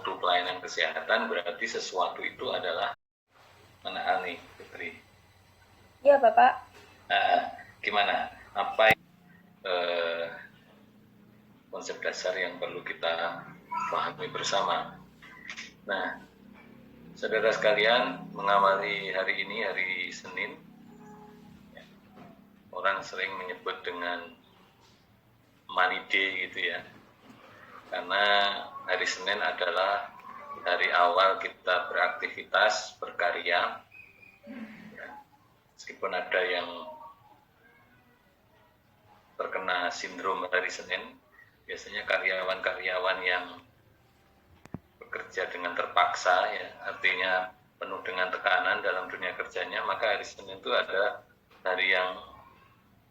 mutu pelayanan kesehatan, berarti sesuatu itu adalah mana nih, Putri? Iya, Bapak. Gimana? Apa konsep dasar yang perlu kita pahami bersama? Nah, saudara sekalian, mengawali hari ini, hari Senin, orang sering menyebut dengan money day gitu ya, karena hari Senin adalah hari awal kita beraktivitas, berkarya. Meskipun ada yang terkena sindrom hari Senin, biasanya karyawan-karyawan yang bekerja dengan terpaksa, ya, artinya penuh dengan tekanan dalam dunia kerjanya, maka hari Senin itu ada hari yang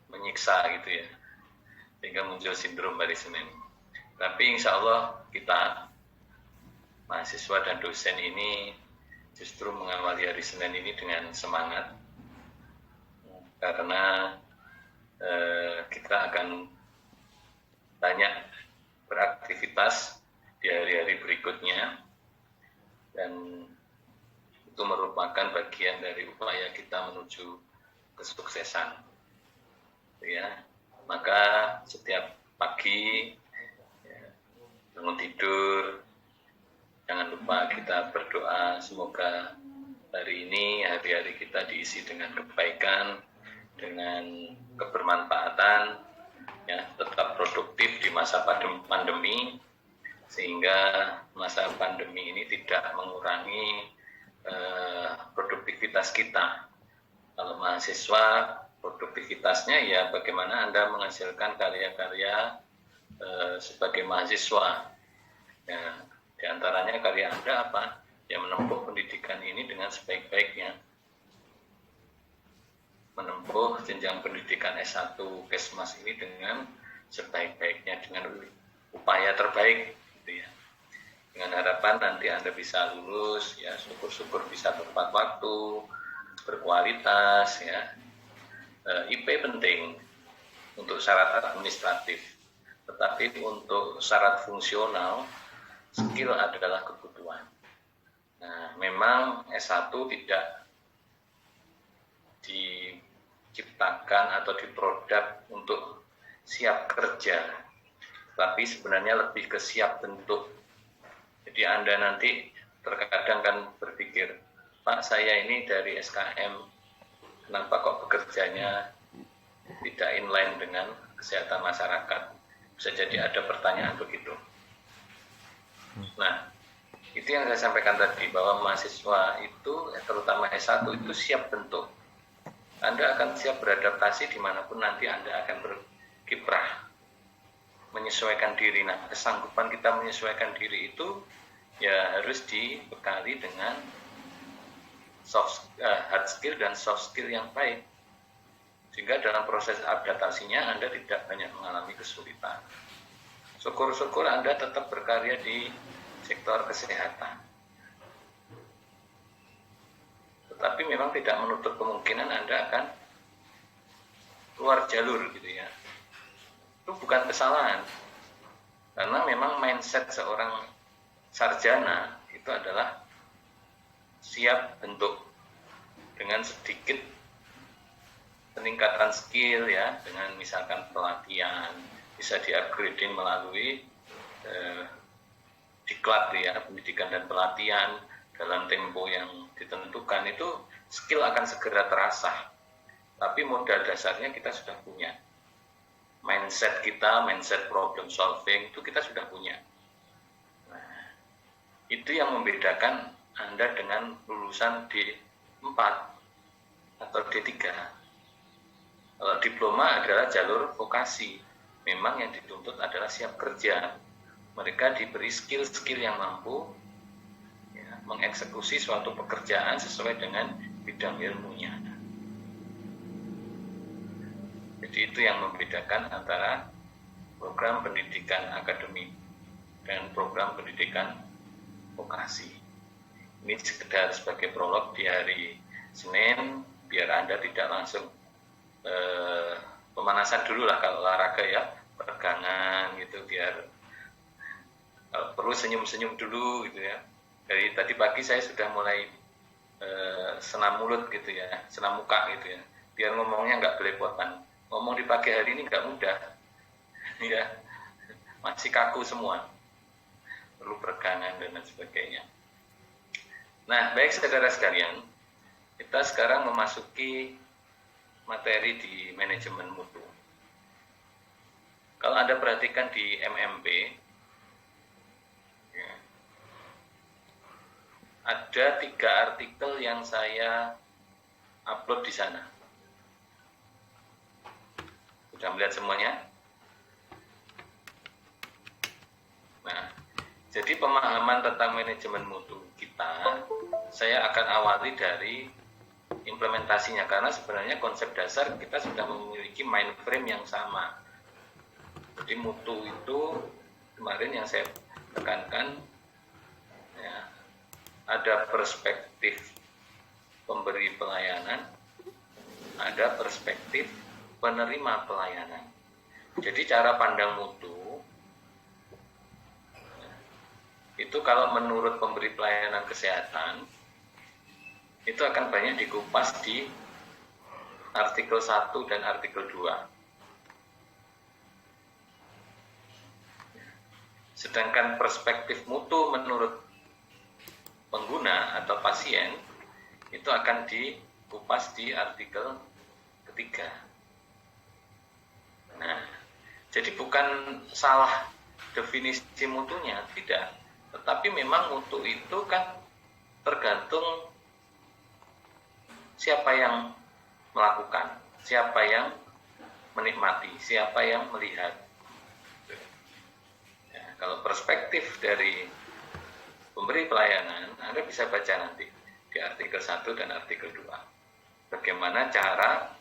menyiksa gitu ya, sehingga muncul sindrom hari Senin. Tapi insya Allah kita mahasiswa dan dosen ini justru mengawali hari Senin ini dengan semangat, karena kita akan banyak beraktivitas di hari-hari berikutnya, dan itu merupakan bagian dari upaya kita menuju kesuksesan, ya. Maka setiap pagi bangun tidur, jangan lupa kita berdoa semoga hari ini, hari-hari kita diisi dengan kebaikan, dengan kebermanfaatan, ya, tetap produktif di masa pandemi, sehingga masa pandemi ini tidak mengurangi produktivitas kita. Kalau mahasiswa, produktivitasnya ya bagaimana Anda menghasilkan karya-karya sebagai mahasiswa. Ya, di antaranya karya Anda apa? Ya, menempuh pendidikan ini dengan sebaik-baiknya. Menempuh jenjang pendidikan S1 Kesmas ini dengan sebaik-baiknya, dengan upaya terbaik gitu ya. Dengan harapan nanti Anda bisa lulus, ya, syukur-syukur bisa tepat waktu, berkualitas, ya. IP penting untuk syarat administratif, tetapi untuk syarat fungsional, skill adalah kebutuhan. Nah, memang S1 tidak diciptakan atau diproduk untuk siap kerja, tapi sebenarnya lebih ke siap bentuk. Jadi Anda nanti terkadang kan berpikir, Pak, saya ini dari SKM, kenapa kok bekerjanya tidak inline dengan kesehatan masyarakat? Bisa jadi ada pertanyaan begitu. Nah, itu yang saya sampaikan tadi, bahwa mahasiswa itu, terutama S1 itu siap bentuk. Anda akan siap beradaptasi dimanapun nanti Anda akan berkiprah, menyesuaikan diri. Nah, kesanggupan kita menyesuaikan diri itu ya harus dibekali dengan hard skill dan soft skill yang baik, sehingga dalam proses adaptasinya Anda tidak banyak mengalami kesulitan. Syukur-syukur Anda tetap berkarya di sektor kesehatan, tetapi memang tidak menutup kemungkinan Anda akan keluar jalur gitu ya. Itu bukan kesalahan, karena memang mindset seorang sarjana itu adalah siap bentuk dengan sedikit peningkatan skill, ya, dengan misalkan pelatihan bisa di-upgrading melalui diklat, ya, pendidikan dan pelatihan dalam tempo yang ditentukan, itu skill akan segera terasah. Tapi modal dasarnya kita sudah punya. Mindset kita, mindset problem solving itu kita sudah punya. Nah, itu yang membedakan Anda dengan lulusan D4 atau D3. Kalau diploma adalah jalur vokasi, memang yang dituntut adalah siap kerja. Mereka diberi skill-skill yang mampu, ya, mengeksekusi suatu pekerjaan sesuai dengan bidang ilmunya. Jadi itu yang membedakan antara program pendidikan akademik dan program pendidikan vokasi. Ini sekedar sebagai prolog di hari Senin, biar Anda tidak langsung pemanasan dulu lah kalau olahraga, ya, peregangan gitu, biar Kalau perlu senyum-senyum dulu gitu ya. Dari tadi pagi saya sudah mulai senam mulut gitu ya, senam muka gitu ya. Biar ngomongnya nggak belepotan. Ngomong di pagi hari ini nggak mudah, ya, masih kaku semua, perlu peregangan dan lain sebagainya. Nah, baik saudara sekalian, kita sekarang memasuki materi di manajemen mutu. Kalau Anda perhatikan di MMP, ya, ada 3 artikel yang saya upload di sana. Sudah melihat semuanya? Nah, jadi pemahaman tentang manajemen mutu kita, saya akan awali dari implementasinya, karena sebenarnya konsep dasar kita sudah memiliki mind frame yang sama. Jadi mutu itu kemarin yang saya tekankan, ya, ada perspektif pemberi pelayanan, ada perspektif penerima pelayanan. Jadi cara pandang mutu itu kalau menurut pemberi pelayanan kesehatan itu akan banyak dikupas di artikel 1 dan artikel 2. Sedangkan perspektif mutu menurut pengguna atau pasien itu akan dikupas di artikel ketiga. Nah, jadi bukan salah definisi mutunya, tidak. Tetapi memang mutu itu kan tergantung siapa yang melakukan, siapa yang menikmati, siapa yang melihat. Ya, kalau perspektif dari pemberi pelayanan, Anda bisa baca nanti di artikel 1 dan artikel 2. Bagaimana cara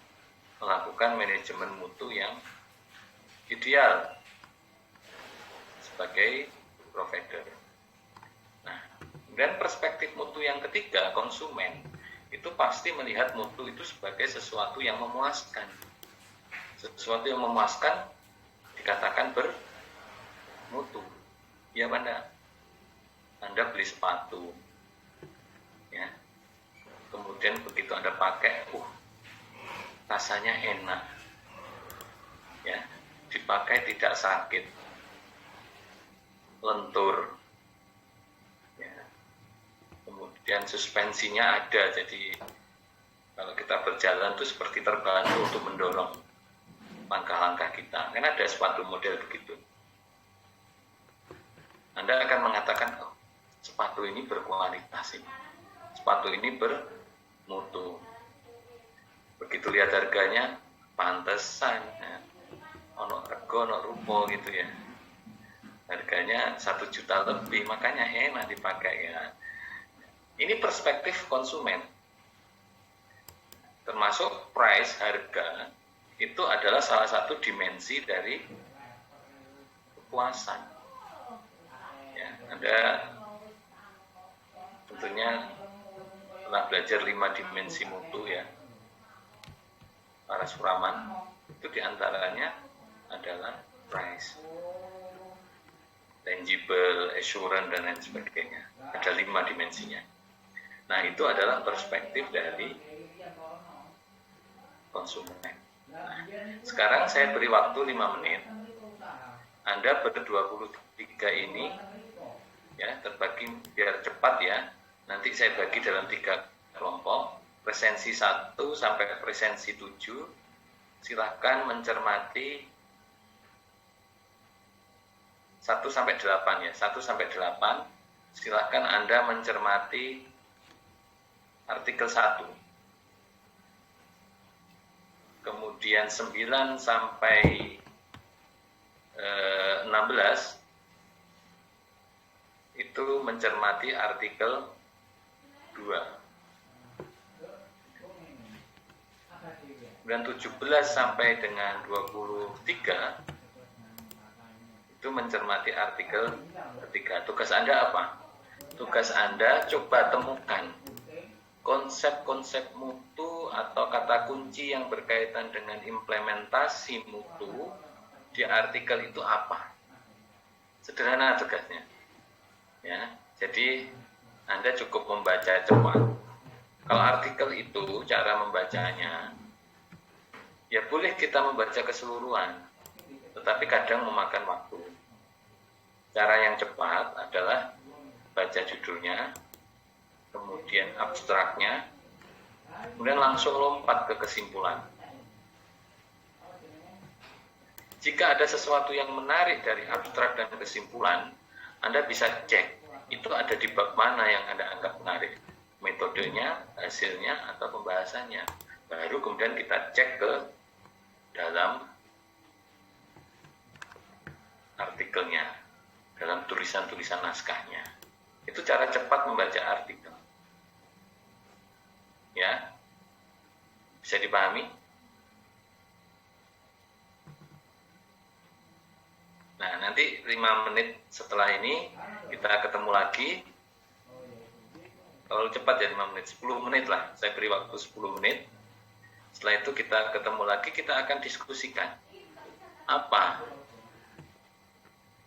melakukan manajemen mutu yang ideal sebagai provider. Nah, dan perspektif mutu yang ketiga, konsumen, itu pasti melihat mutu itu sebagai sesuatu yang memuaskan. Sesuatu yang memuaskan dikatakan bermutu. Ya, Anda beli sepatu, ya, kemudian begitu Anda pakai, rasanya enak, ya, dipakai tidak sakit, lentur, ya, kemudian suspensinya ada, jadi kalau kita berjalan itu seperti terbantu untuk mendorong langkah-langkah kita. Kan ada sepatu model begitu. Anda akan mengatakan, sepatu ini berkualitas, sepatu ini bermutu. Begitu lihat harganya, pantesan, ya, ono rego, ono rupo gitu ya. Harganya 1 juta lebih, makanya enak dipakai ya. Ini perspektif konsumen. Termasuk price, harga, itu adalah salah satu dimensi dari kepuasan. Ya, Anda tentunya telah belajar 5 dimensi mutu ya, para suraman. Itu diantaranya adalah price, tangible, assurance, dan lain sebagainya. Ada 5 dimensinya. Nah, itu adalah perspektif dari konsumen. Nah, sekarang saya beri waktu 5 menit. Anda ber-23 ini, ya, terbagi biar cepat ya. Nanti saya bagi dalam 3 kelompok. Presensi 1 sampai presensi 7. Silahkan mencermati 1 sampai 8 ya. 1 sampai 8. Silahkan Anda mencermati artikel 1. Kemudian 9 sampai 16 itu mencermati artikel 2. Dan 17 sampai dengan 23 itu mencermati artikel 3. Tugas Anda apa? Tugas Anda coba temukan konsep-konsep mutu atau kata kunci yang berkaitan dengan implementasi mutu di artikel itu apa. Sederhana tugasnya. Ya, jadi Anda cukup membaca cepat. Kalau artikel itu cara membacanya, ya boleh kita membaca keseluruhan, tetapi kadang memakan waktu. Cara yang cepat adalah baca judulnya, kemudian abstraknya, kemudian langsung lompat ke kesimpulan. Jika ada sesuatu yang menarik dari abstrak dan kesimpulan, Anda bisa cek, itu ada di bab mana yang Anda anggap menarik. Metodenya, hasilnya, atau pembahasannya. Baru kemudian kita cek ke dalam artikelnya, dalam tulisan-tulisan naskahnya. Itu cara cepat membaca artikel. Ya, bisa dipahami? Nah, nanti 5 menit setelah ini kita ketemu lagi. Kalau cepat ya 5 menit, 10 menit lah. Saya beri waktu 10 menit. Setelah itu kita ketemu lagi, kita akan diskusikan. Apa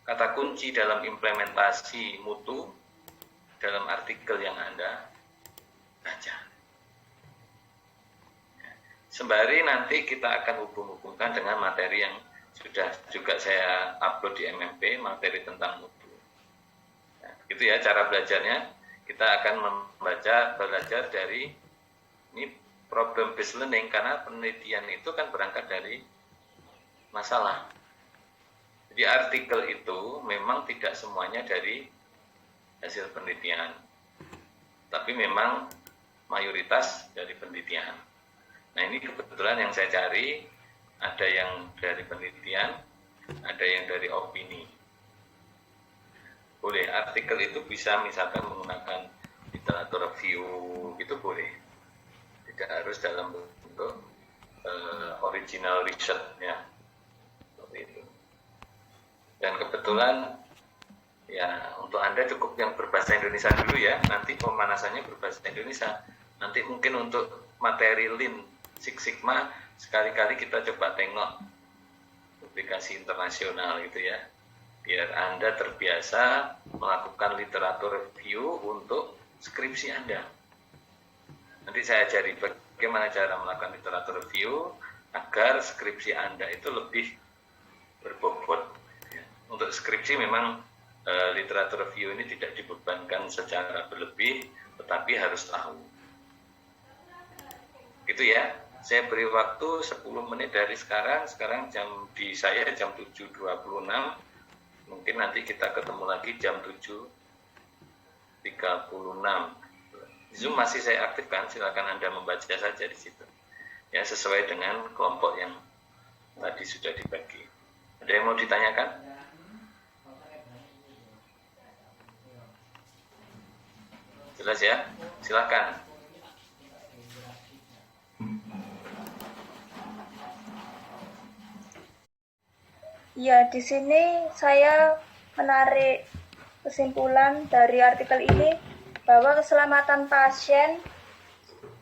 kata kunci dalam implementasi mutu dalam artikel yang Anda baca. Sembari nanti kita akan hubung-hubungkan dengan materi yang sudah juga saya upload di MMP, materi tentang mutu. Nah, gitu ya cara belajarnya. Kita akan belajar dari ini problem based learning, karena penelitian itu kan berangkat dari masalah. Jadi artikel itu memang tidak semuanya dari hasil penelitian, tapi memang mayoritas dari penelitian. Nah, ini kebetulan yang saya cari, ada yang dari penelitian, ada yang dari opini. Boleh, artikel itu bisa misalkan menggunakan literatur review, itu boleh. Tidak harus dalam bentuk original research, ya. Seperti itu. Dan kebetulan, ya untuk Anda cukup yang berbahasa Indonesia dulu ya, nanti pemanasannya berbahasa Indonesia. Nanti mungkin untuk materi Lean Six Sigma, sekali-kali kita coba tengok publikasi internasional gitu ya, biar Anda terbiasa melakukan literatur review untuk skripsi Anda. Nanti saya ajari bagaimana cara melakukan literatur review agar skripsi Anda itu lebih berbobot. Untuk skripsi memang literatur review ini tidak dibebankan secara berlebih, tetapi harus tahu. Gitu ya. Saya beri waktu 10 menit dari sekarang jam di saya jam 7.26, mungkin nanti kita ketemu lagi jam 7.36. Zoom masih saya aktifkan, silakan Anda membaca saja di situ. Ya, sesuai dengan kelompok yang tadi sudah dibagi. Ada yang mau ditanyakan? Jelas ya? Silakan. Ya, di sini saya menarik kesimpulan dari artikel ini bahwa keselamatan pasien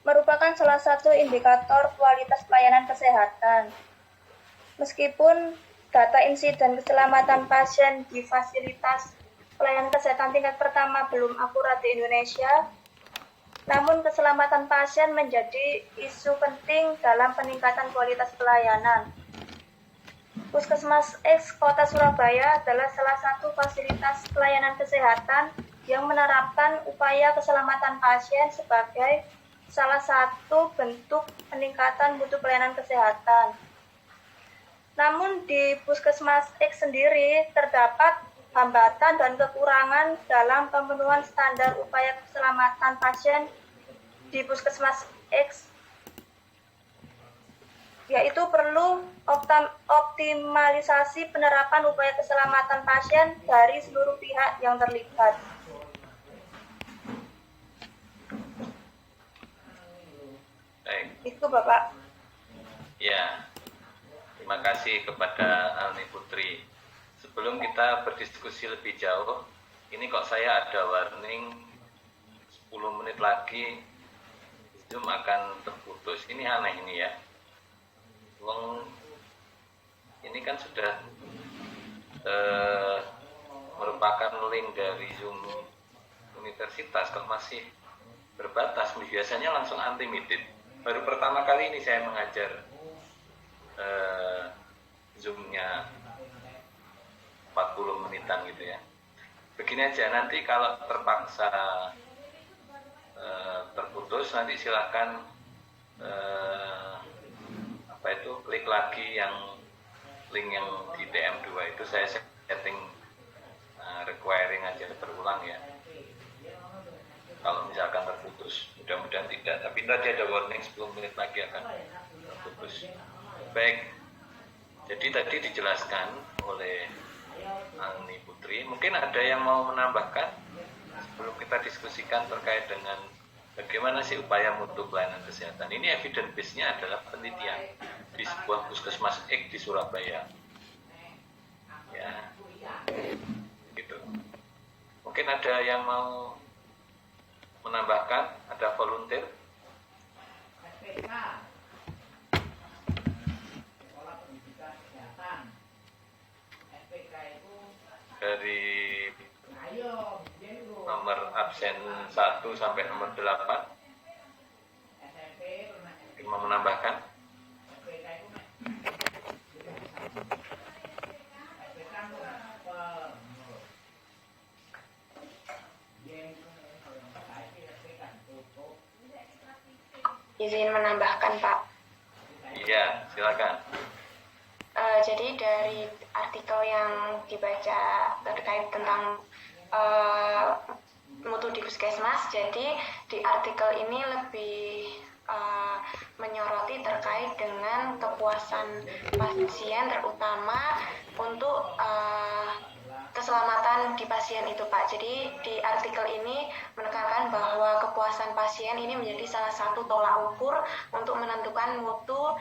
merupakan salah satu indikator kualitas pelayanan kesehatan. Meskipun data insiden keselamatan pasien di fasilitas pelayanan kesehatan tingkat pertama belum akurat di Indonesia, namun keselamatan pasien menjadi isu penting dalam peningkatan kualitas pelayanan. Puskesmas X Kota Surabaya adalah salah satu fasilitas pelayanan kesehatan yang menerapkan upaya keselamatan pasien sebagai salah satu bentuk peningkatan mutu pelayanan kesehatan. Namun di Puskesmas X sendiri terdapat hambatan dan kekurangan dalam pemenuhan standar upaya keselamatan pasien di Puskesmas X, yaitu perlu optimalisasi penerapan upaya keselamatan pasien dari seluruh pihak yang terlibat. Baik. Itu Bapak. Ya, terima kasih kepada Alni Putri. Sebelum kita berdiskusi lebih jauh, ini kok saya ada warning 10 menit lagi Zoom akan terputus. Ini aneh ini ya. Ini kan sudah merupakan link dari Zoom universitas, kalau masih berbatas biasanya langsung unlimited. Baru pertama kali ini saya mengajar Zoom-nya 40 menitan gitu ya. Begini aja, nanti kalau terpaksa terputus, nanti silakan klik lagi yang link yang di TM2 itu, saya setting requiring aja berulang ya. Kalau misalkan terputus, mudah-mudahan tidak, tapi tadi ada warning 10 menit lagi akan terputus. Baik, jadi tadi dijelaskan oleh Ani Putri. Mungkin ada yang mau menambahkan sebelum kita diskusikan terkait dengan bagaimana sih upaya mutu pelayanan kesehatan. Ini evidence base-nya adalah penelitian di sebuah puskesmas X di Surabaya. Ya, gitu. Mungkin ada yang mau menambahkan, ada volunteer? Dari nomor absen 1 sampai nomor 8 mau menambahkan? Izin menambahkan, Pak. Iya, silakan. Jadi dari artikel yang dibaca terkait tentang mutu di puskesmas, jadi di artikel ini lebih menyoroti terkait dengan kepuasan pasien, terutama untuk keselamatan di pasien itu, Pak. Jadi di artikel ini menekankan bahwa kepuasan pasien ini menjadi salah satu tolak ukur untuk menentukan mutu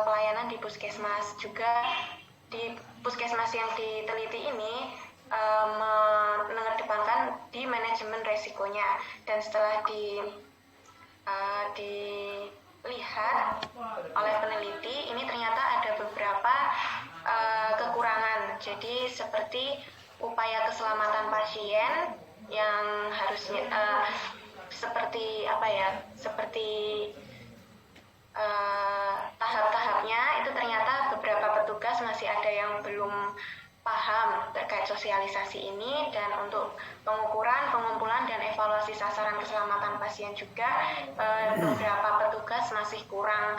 pelayanan di puskesmas. Juga di puskesmas yang diteliti ini mengedepankan di manajemen resikonya, dan setelah dilihat oleh peneliti ini ternyata ada beberapa kekurangan. Jadi seperti upaya keselamatan pasien yang harusnya seperti tahap-tahapnya itu ternyata beberapa petugas masih ada yang belum paham terkait sosialisasi ini, dan untuk pengukuran, pengumpulan, dan evaluasi sasaran keselamatan pasien juga beberapa petugas masih kurang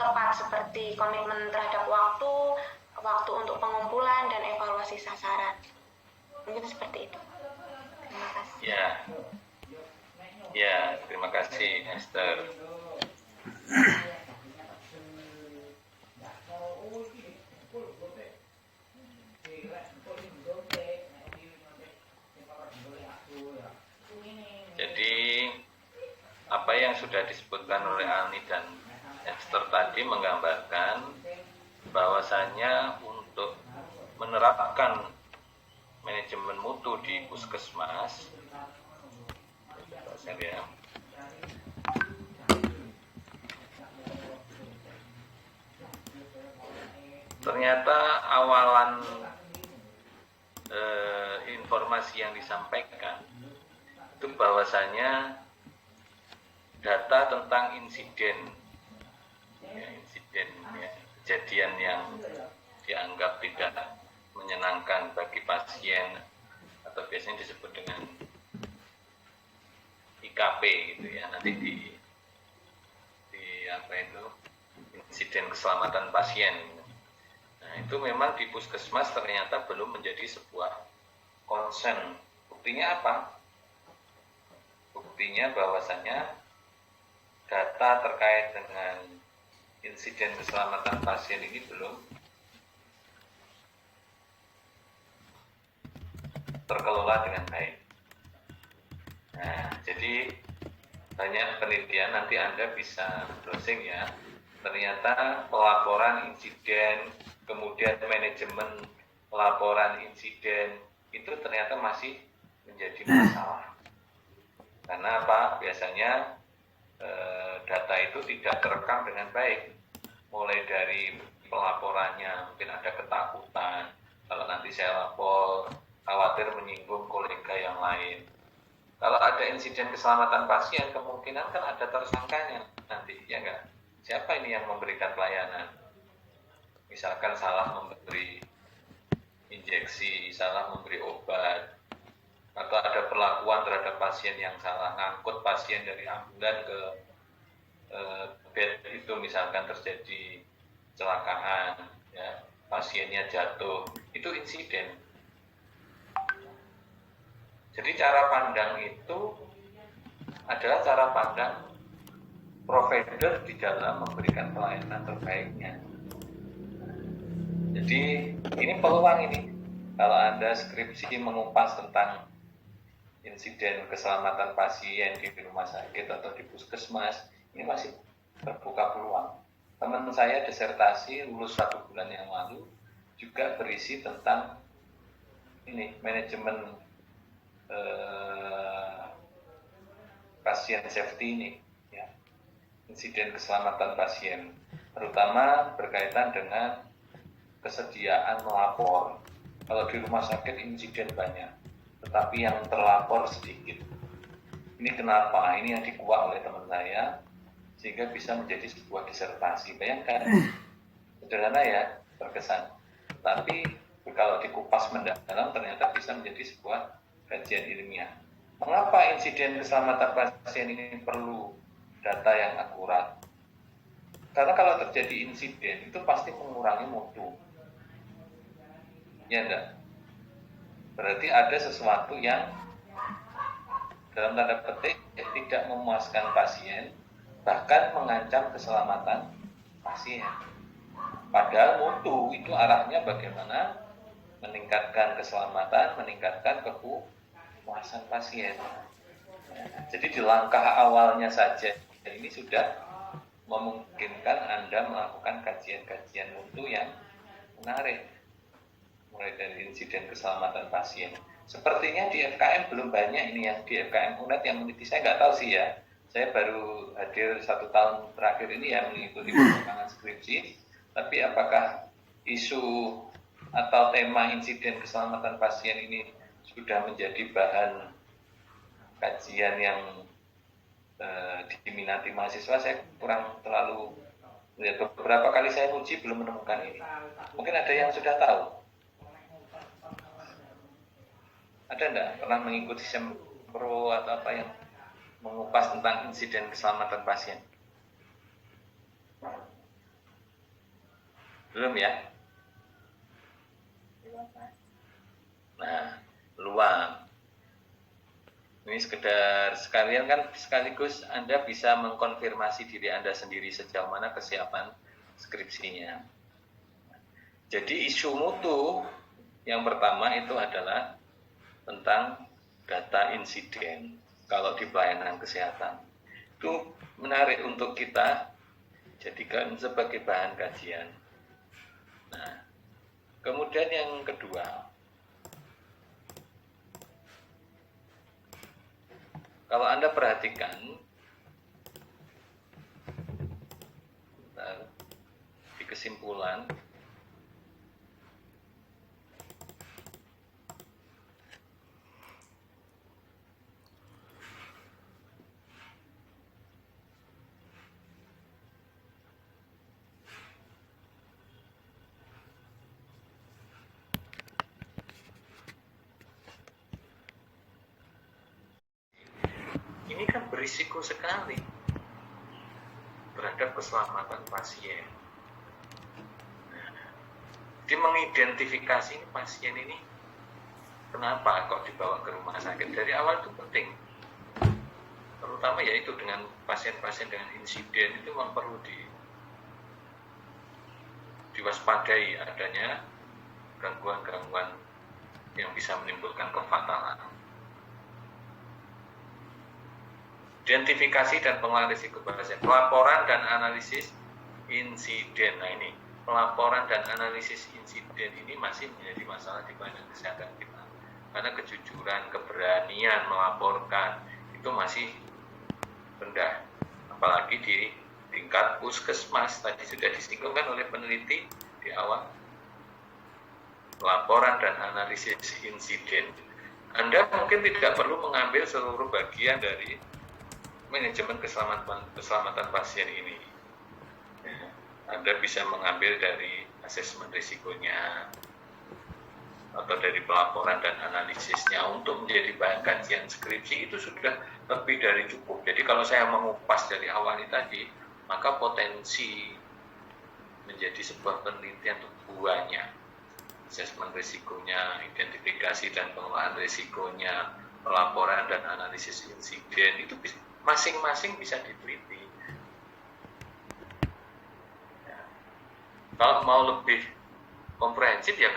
tepat, seperti komitmen terhadap waktu untuk pengumpulan dan evaluasi sasaran. Mungkin seperti itu. Terima kasih. Ya, terima kasih Esther. Jadi apa yang sudah disebutkan oleh Ani dan Esther tadi menggambarkan bahwasanya untuk menerapkan manajemen mutu di puskesmas, ya, ternyata awalan informasi yang disampaikan itu bahwasanya data tentang insiden kejadian yang dianggap tidak menyenangkan bagi pasien atau biasanya disebut dengan IKP gitu ya, nanti di insiden keselamatan pasien. Nah, itu memang di puskesmas ternyata belum menjadi sebuah concern. Buktinya apa? Buktinya bahwasanya data terkait dengan insiden keselamatan pasien ini belum terkelola dengan baik. Nah, jadi banyak penelitian, nanti Anda bisa browsing ya. Ternyata pelaporan insiden, kemudian manajemen pelaporan insiden itu ternyata masih menjadi masalah. Karena apa? Biasanya data itu tidak terekam dengan baik. Mulai dari pelaporannya mungkin ada ketakutan, Kalau nanti saya lapor, khawatir menyinggung kolega yang lain. Kalau ada insiden keselamatan pasien, kemungkinan kan ada tersangkanya nanti, ya enggak? Siapa ini yang memberikan pelayanan? Misalkan salah memberi injeksi, salah memberi obat, atau ada perlakuan terhadap pasien yang salah, ngangkut pasien dari ambulan ke bed itu, misalkan terjadi kecelakaan, ya, pasiennya jatuh, itu insiden. Jadi cara pandang itu adalah cara pandang provider di dalam memberikan pelayanan terbaiknya. Jadi ini peluang ini. Kalau Anda skripsi mengupas tentang insiden keselamatan pasien di rumah sakit atau di puskesmas, ini masih terbuka peluang. Teman saya disertasi lulus 1 bulan yang lalu juga berisi tentang ini, manajemen pasien safety ini, ya, insiden keselamatan pasien, terutama berkaitan dengan kesediaan melapor. Kalau di rumah sakit insiden banyak, tetapi yang terlapor sedikit. Ini kenapa? Ini yang dikuak oleh teman saya, sehingga bisa menjadi sebuah disertasi. Bayangkan, sederhana ya, terkesan. Tapi kalau dikupas mendalam, ternyata bisa menjadi sebuah kajian ilmiah. Mengapa insiden keselamatan pasien ini perlu data yang akurat? Karena kalau terjadi insiden, itu pasti mengurangi mutu. Ya enggak? Berarti ada sesuatu yang dalam tanda petik tidak memuaskan pasien, bahkan mengancam keselamatan pasien. Padahal mutu itu arahnya bagaimana meningkatkan keselamatan, meningkatkan kepuasan pasien. Jadi di langkah awalnya saja ini sudah memungkinkan Anda melakukan kajian-kajian mutu yang menarik, mulai dari insiden keselamatan pasien. Sepertinya di FKM belum banyak ini, yang di FKM UNED yang meneliti. Saya nggak tahu sih ya, saya baru hadir 1 tahun terakhir ini ya mengikuti perkembangan skripsi. Tapi apakah isu atau tema insiden keselamatan pasien ini sudah menjadi bahan kajian yang diminati mahasiswa? Saya kurang terlalu melihat. Beberapa kali saya uji belum menemukan ini. Mungkin ada yang sudah tahu. Ada enggak pernah mengikuti sempro atau apa yang mengupas tentang insiden keselamatan pasien? Belum ya? Nah, peluang. Ini sekedar sekalian kan, sekaligus Anda bisa mengkonfirmasi diri Anda sendiri sejauh mana kesiapan skripsinya. Jadi isu mutu yang pertama itu adalah tentang data insiden kalau di pelayanan kesehatan. Itu menarik untuk kita jadikan sebagai bahan kajian. Nah, kemudian yang kedua, kalau Anda perhatikan di kesimpulan, ini kan berisiko sekali terhadap keselamatan pasien. Jadi mengidentifikasi pasien ini kenapa kok dibawa ke rumah sakit dari awal itu penting. Terutama yaitu dengan pasien-pasien dengan insiden itu memang perlu diwaspadai adanya gangguan-gangguan yang bisa menimbulkan kefatalan. Identifikasi dan pengelolaan risiko pasien, pelaporan dan analisis insiden. Nah ini, pelaporan dan analisis insiden ini masih menjadi masalah di pelayanan kesehatan kita. Karena kejujuran, keberanian melaporkan itu masih rendah. Apalagi di tingkat puskesmas, tadi sudah disinggung kan oleh peneliti di awal. laporan dan analisis insiden. Anda mungkin tidak perlu mengambil seluruh bagian dari manajemen keselamatan pasien ini. Anda bisa mengambil dari asesmen risikonya atau dari pelaporan dan analisisnya untuk menjadi bahan kajian skripsi itu sudah lebih dari cukup. Jadi kalau saya mengupas dari awal ini tadi, maka potensi menjadi sebuah penelitian itu banyak. Asesmen risikonya, identifikasi dan pengelolaan risikonya, pelaporan dan analisis insiden itu masing-masing bisa diteliti. Ya. Kalau mau lebih komprehensif ya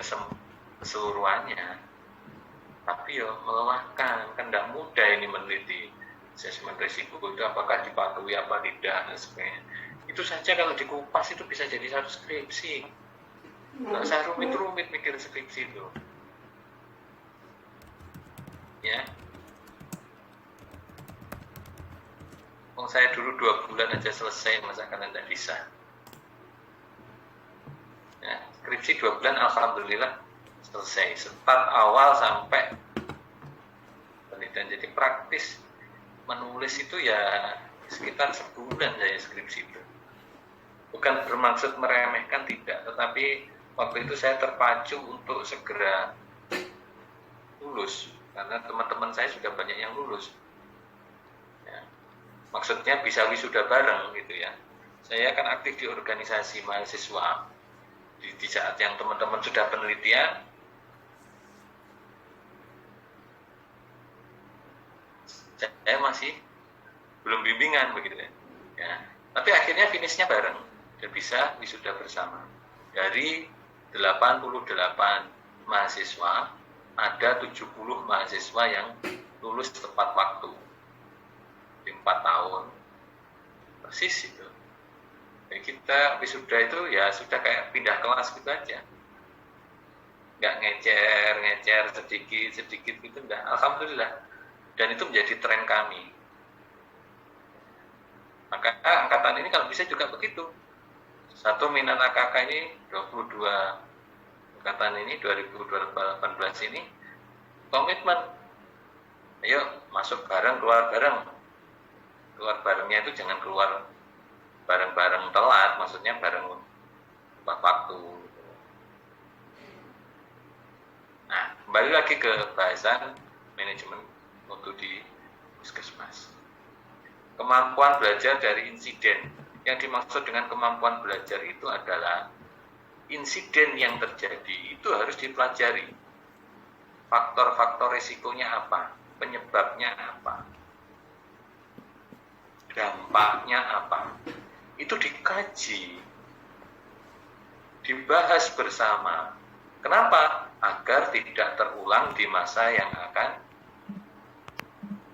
keseluruhannya, tapi ya melelahkan, kan tidak mudah ini meneliti asesmen risiko itu apakah dipatuhi apa tidak dan sebagainya. Itu saja kalau dikupas itu bisa jadi satu skripsi. Nggak usah rumit-rumit mikir skripsi itu. Ya. Saya dulu 2 bulan aja selesai, masa kan tidak bisa. Ya, skripsi 2 bulan alhamdulillah selesai. Start awal sampai penelitian. Jadi praktis menulis itu ya sekitar sebulan saya skripsi itu. Bukan bermaksud meremehkan, tidak, tetapi waktu itu saya terpacu untuk segera lulus karena teman-teman saya sudah banyak yang lulus. Ya. Maksudnya bisa wisuda bareng gitu ya. Saya kan aktif di organisasi mahasiswa. Di saat yang teman-teman sudah penelitian, saya masih belum bimbingan begitu ya. Ya. Tapi akhirnya finishnya bareng dan bisa wisuda bersama. Dari 88 mahasiswa, ada 70 mahasiswa yang lulus tepat waktu. 4 tahun. Persis itu. Jadi kita wisuda itu ya sudah kayak pindah kelas gitu aja. Nggak ngecer sedikit gitu, enggak. Alhamdulillah. Dan itu menjadi tren kami. Maka angkatan ini kalau bisa juga begitu. Satu minat AKK ini 22 angkatan ini 2018 ini komitmen. Ayo masuk bareng, keluar bareng. Keluar barengnya itu jangan keluar bareng-bareng telat, maksudnya bareng tepat waktu. Nah, kembali lagi ke bahasan manajemen mutu di puskesmas. Kemampuan belajar dari insiden. Yang dimaksud dengan kemampuan belajar itu adalah insiden yang terjadi itu harus dipelajari. Faktor-faktor risikonya apa? Penyebabnya apa? Dampaknya apa? Itu dikaji, dibahas bersama. Kenapa? Agar tidak terulang di masa yang akan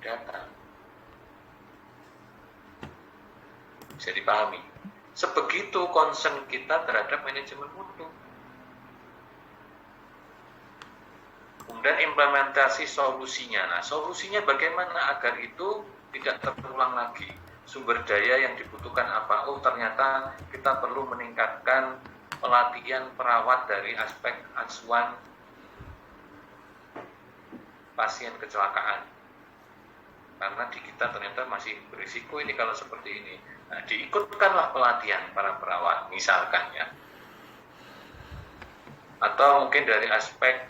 datang. Bisa dipahami. Sebegitu concern kita terhadap manajemen mutu. Kemudian implementasi solusinya. Nah, solusinya bagaimana agar itu tidak terulang lagi? Sumber daya yang dibutuhkan apa? Oh, ternyata kita perlu meningkatkan pelatihan perawat dari aspek asuhan pasien kecelakaan. Karena di kita ternyata masih berisiko ini kalau seperti ini. Nah, diikutkanlah pelatihan para perawat, misalkan ya. Atau mungkin dari aspek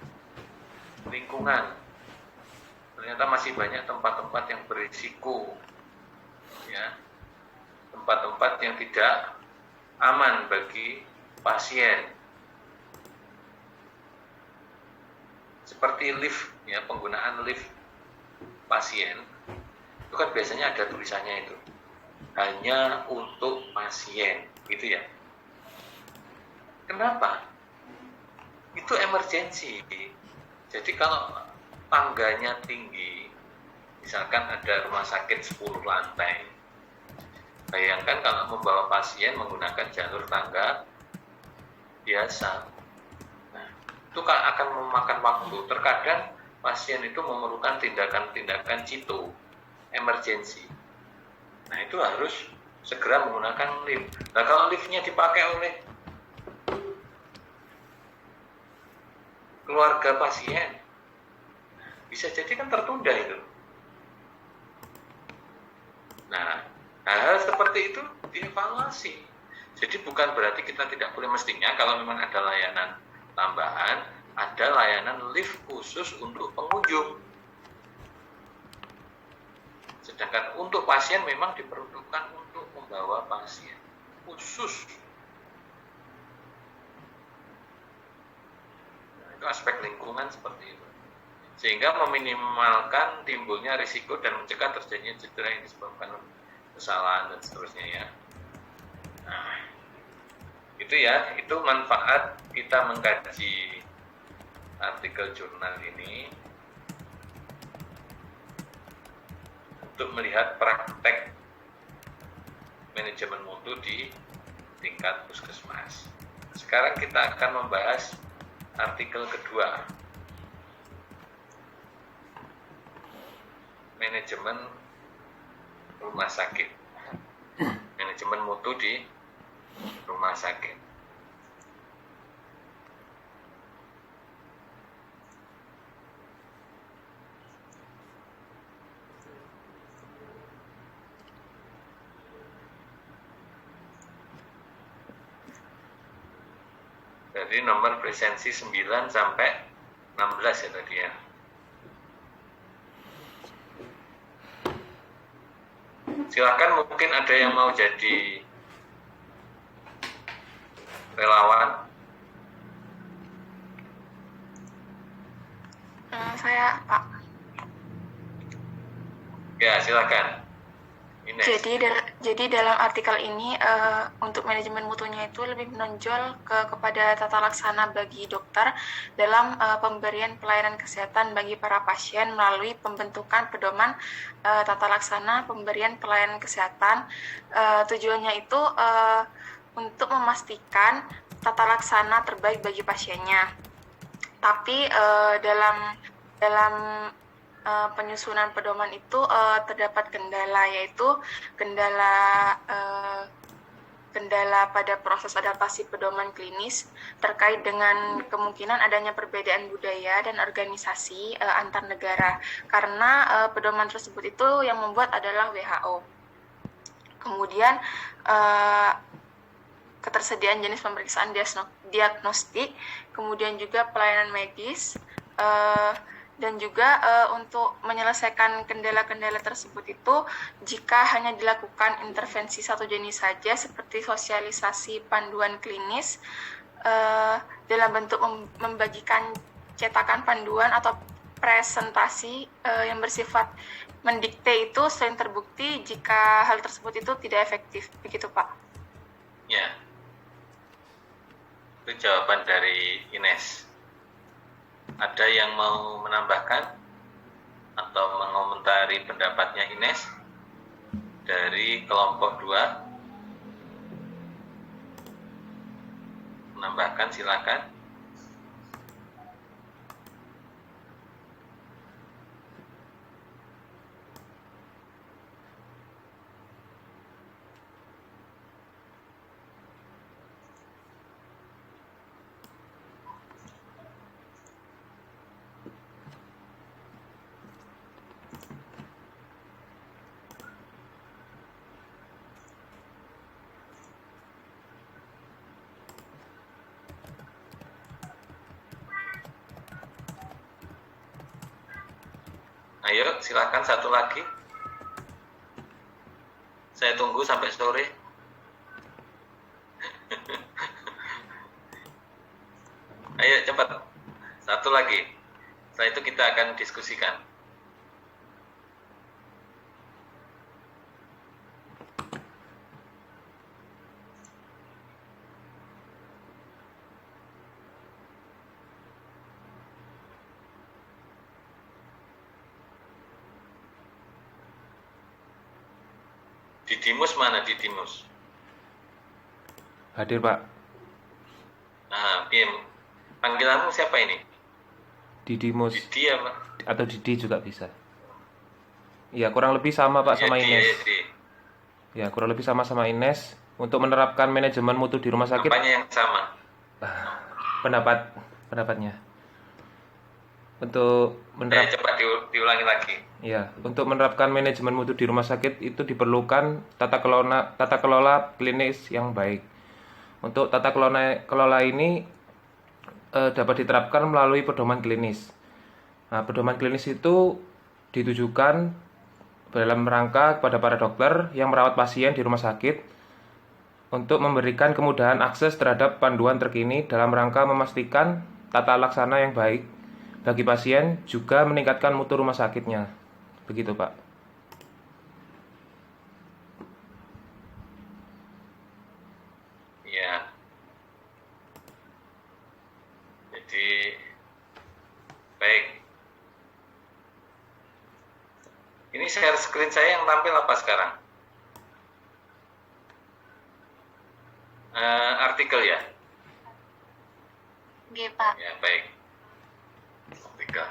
lingkungan. Ternyata masih banyak tempat-tempat yang berisiko. Ya. Tempat-tempat yang tidak aman bagi pasien. Seperti lift, ya, penggunaan lift pasien. Itu kan biasanya ada tulisannya itu. Hanya untuk pasien, gitu ya. Kenapa? Itu emergensi. Jadi kalau tangganya tinggi, misalkan ada rumah sakit 10 lantai, bayangkan kalau membawa pasien menggunakan jalur tangga biasa. Nah, itu akan memakan waktu. Terkadang pasien itu memerlukan tindakan-tindakan CITO, emergensi. Nah, itu harus segera menggunakan lift. Nah, kalau liftnya dipakai oleh keluarga pasien. Bisa jadi kan tertunda itu. Nah, hal-hal seperti itu dievaluasi. Jadi bukan berarti kita tidak boleh, mestinya kalau memang ada layanan tambahan, ada layanan lift khusus untuk pengunjung. Sedangkan untuk pasien memang diperuntukkan untuk membawa pasien khusus. Nah, itu aspek lingkungan seperti itu. Sehingga meminimalkan timbulnya risiko dan mencegah terjadinya cedera yang disebabkan kesalahan dan seterusnya ya. Nah, itu ya, itu manfaat kita mengkaji artikel jurnal ini untuk melihat praktek manajemen mutu di tingkat puskesmas. Sekarang kita akan membahas artikel kedua, manajemen rumah sakit, manajemen mutu di rumah sakit. Jadi nomor presensi 9 sampai 16 ya tadi ya. Silakan, mungkin ada yang mau jadi relawan. Saya, Pak. Ya, silakan. Ines. Jadi dalam artikel ini untuk manajemen mutunya itu lebih menonjol kepada tata laksana bagi dokter dalam pemberian pelayanan kesehatan bagi para pasien melalui pembentukan pedoman tata laksana pemberian pelayanan kesehatan. Tujuannya itu untuk memastikan tata laksana terbaik bagi pasiennya. Tapi dalam penyusunan pedoman itu terdapat kendala, yaitu kendala pada proses adaptasi pedoman klinis terkait dengan kemungkinan adanya perbedaan budaya dan organisasi antar negara, karena pedoman tersebut itu yang membuat adalah WHO. Kemudian ketersediaan jenis pemeriksaan diagnostik, kemudian juga pelayanan medis, dan juga untuk menyelesaikan kendala-kendala tersebut itu, jika hanya dilakukan intervensi satu jenis saja seperti sosialisasi panduan klinis dalam bentuk membagikan cetakan panduan atau presentasi yang bersifat mendikte, itu sering terbukti jika hal tersebut itu tidak efektif. Begitu, Pak. Ya, itu jawaban dari Ines. Ada yang mau menambahkan atau mengomentari pendapatnya Ines dari kelompok 2? Menambahkan, silakan. Ayo, silakan satu lagi. Saya tunggu sampai sore. Ayo cepat. Satu lagi. Setelah itu kita akan diskusikan. Didimus mana, Didimus? Hadir, Pak. Nah, Bim. Panggilanmu siapa ini? Didimus. Didi apa? Atau Didi juga bisa. Ya, kurang lebih sama, Pak, sama Ines. Ya, kurang lebih sama Ines. Untuk menerapkan manajemen mutu di rumah sakit. Apanya yang sama? Pendapatnya. Untuk coba diulangi lagi. Ya, untuk menerapkan manajemen mutu di rumah sakit itu diperlukan tata kelola klinis yang baik. Untuk tata kelola ini dapat diterapkan melalui pedoman klinis. Nah, pedoman klinis itu ditujukan dalam rangka kepada para dokter yang merawat pasien di rumah sakit untuk memberikan kemudahan akses terhadap panduan terkini dalam rangka memastikan tata laksana yang baik bagi pasien, juga meningkatkan mutu rumah sakitnya. Begitu, Pak. Ya. Jadi baik. Ini share screen saya yang tampil apa sekarang? Artikel ya? Oke, Pak. Ya, baik. Artikel.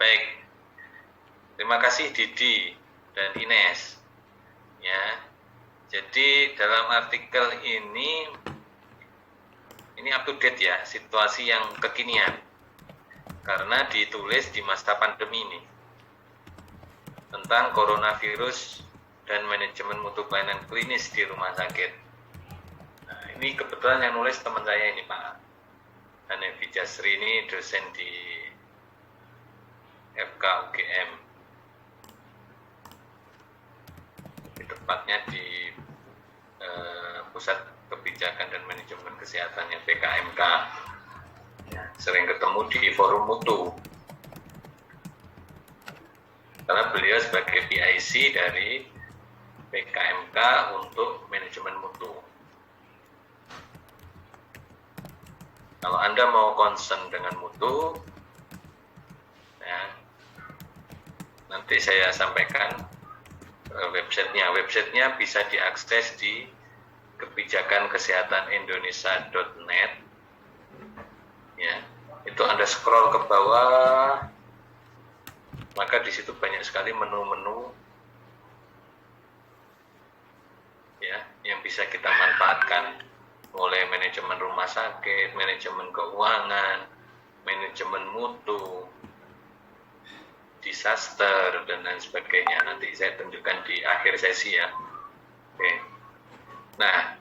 Baik. Terima kasih Didi dan Ines. Ya. Jadi dalam artikel ini up to date ya, situasi yang kekinian. Karena ditulis di masa pandemi ini. Tentang coronavirus dan manajemen mutu pelayanan klinis di rumah sakit. Nah, ini kebetulan yang nulis teman saya ini, Pak Hanefi Jasri, ini dosen di FK UGM. Tepatnya di Pusat Kebijakan dan Manajemen Kesehatannya PKMK. Ya, sering ketemu di forum mutu. Karena beliau sebagai PIC dari PKMK untuk manajemen mutu. Kalau Anda mau concern dengan mutu, ya, nanti saya sampaikan websitenya. Websitenya bisa diakses di kebijakankesehatanIndonesia.net. Ya, itu Anda scroll ke bawah, maka di situ banyak sekali menu-menu ya yang bisa kita manfaatkan, mulai manajemen rumah sakit, manajemen keuangan, manajemen mutu, disaster dan lain sebagainya. Nanti saya tunjukkan di akhir sesi ya. Oke. Nah,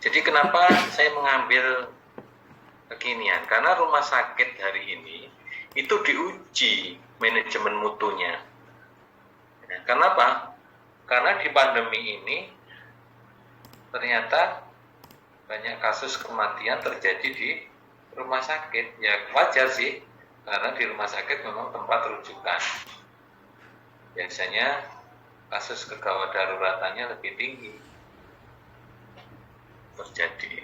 jadi kenapa saya mengambil kekinian? Karena rumah sakit hari ini itu diuji manajemen mutunya. Kenapa? Karena di pandemi ini ternyata banyak kasus kematian terjadi di rumah sakit. Ya wajar sih, karena di rumah sakit memang tempat rujukan. Biasanya kasus kegawat daruratannya lebih tinggi terjadi.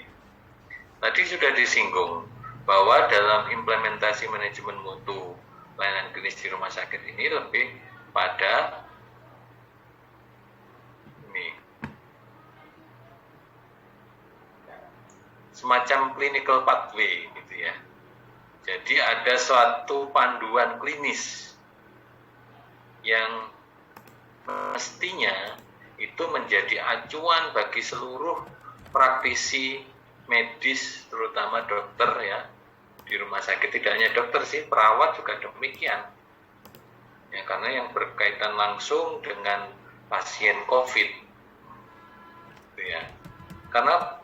Tadi sudah disinggung bahwa dalam implementasi manajemen mutu pelayanan klinis di rumah sakit ini lebih pada ini semacam clinical pathway gitu ya. Jadi ada suatu panduan klinis yang mestinya itu menjadi acuan bagi seluruh praktisi medis, terutama dokter ya, di rumah sakit. Tidak hanya dokter sih, perawat juga demikian ya, karena yang berkaitan langsung dengan pasien COVID gitu ya. Karena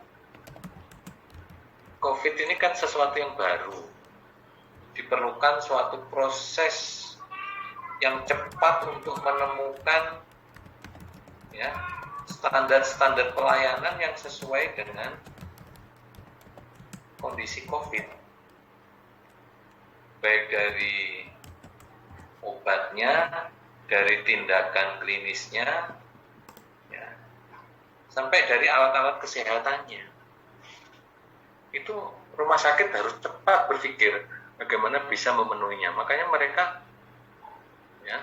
COVID ini kan sesuatu yang baru, diperlukan suatu proses yang cepat untuk menemukan ya standar-standar pelayanan yang sesuai dengan kondisi COVID, baik dari obatnya, dari tindakan klinisnya, ya, sampai dari alat-alat kesehatannya. Itu rumah sakit harus cepat berpikir bagaimana bisa memenuhinya. Makanya mereka ya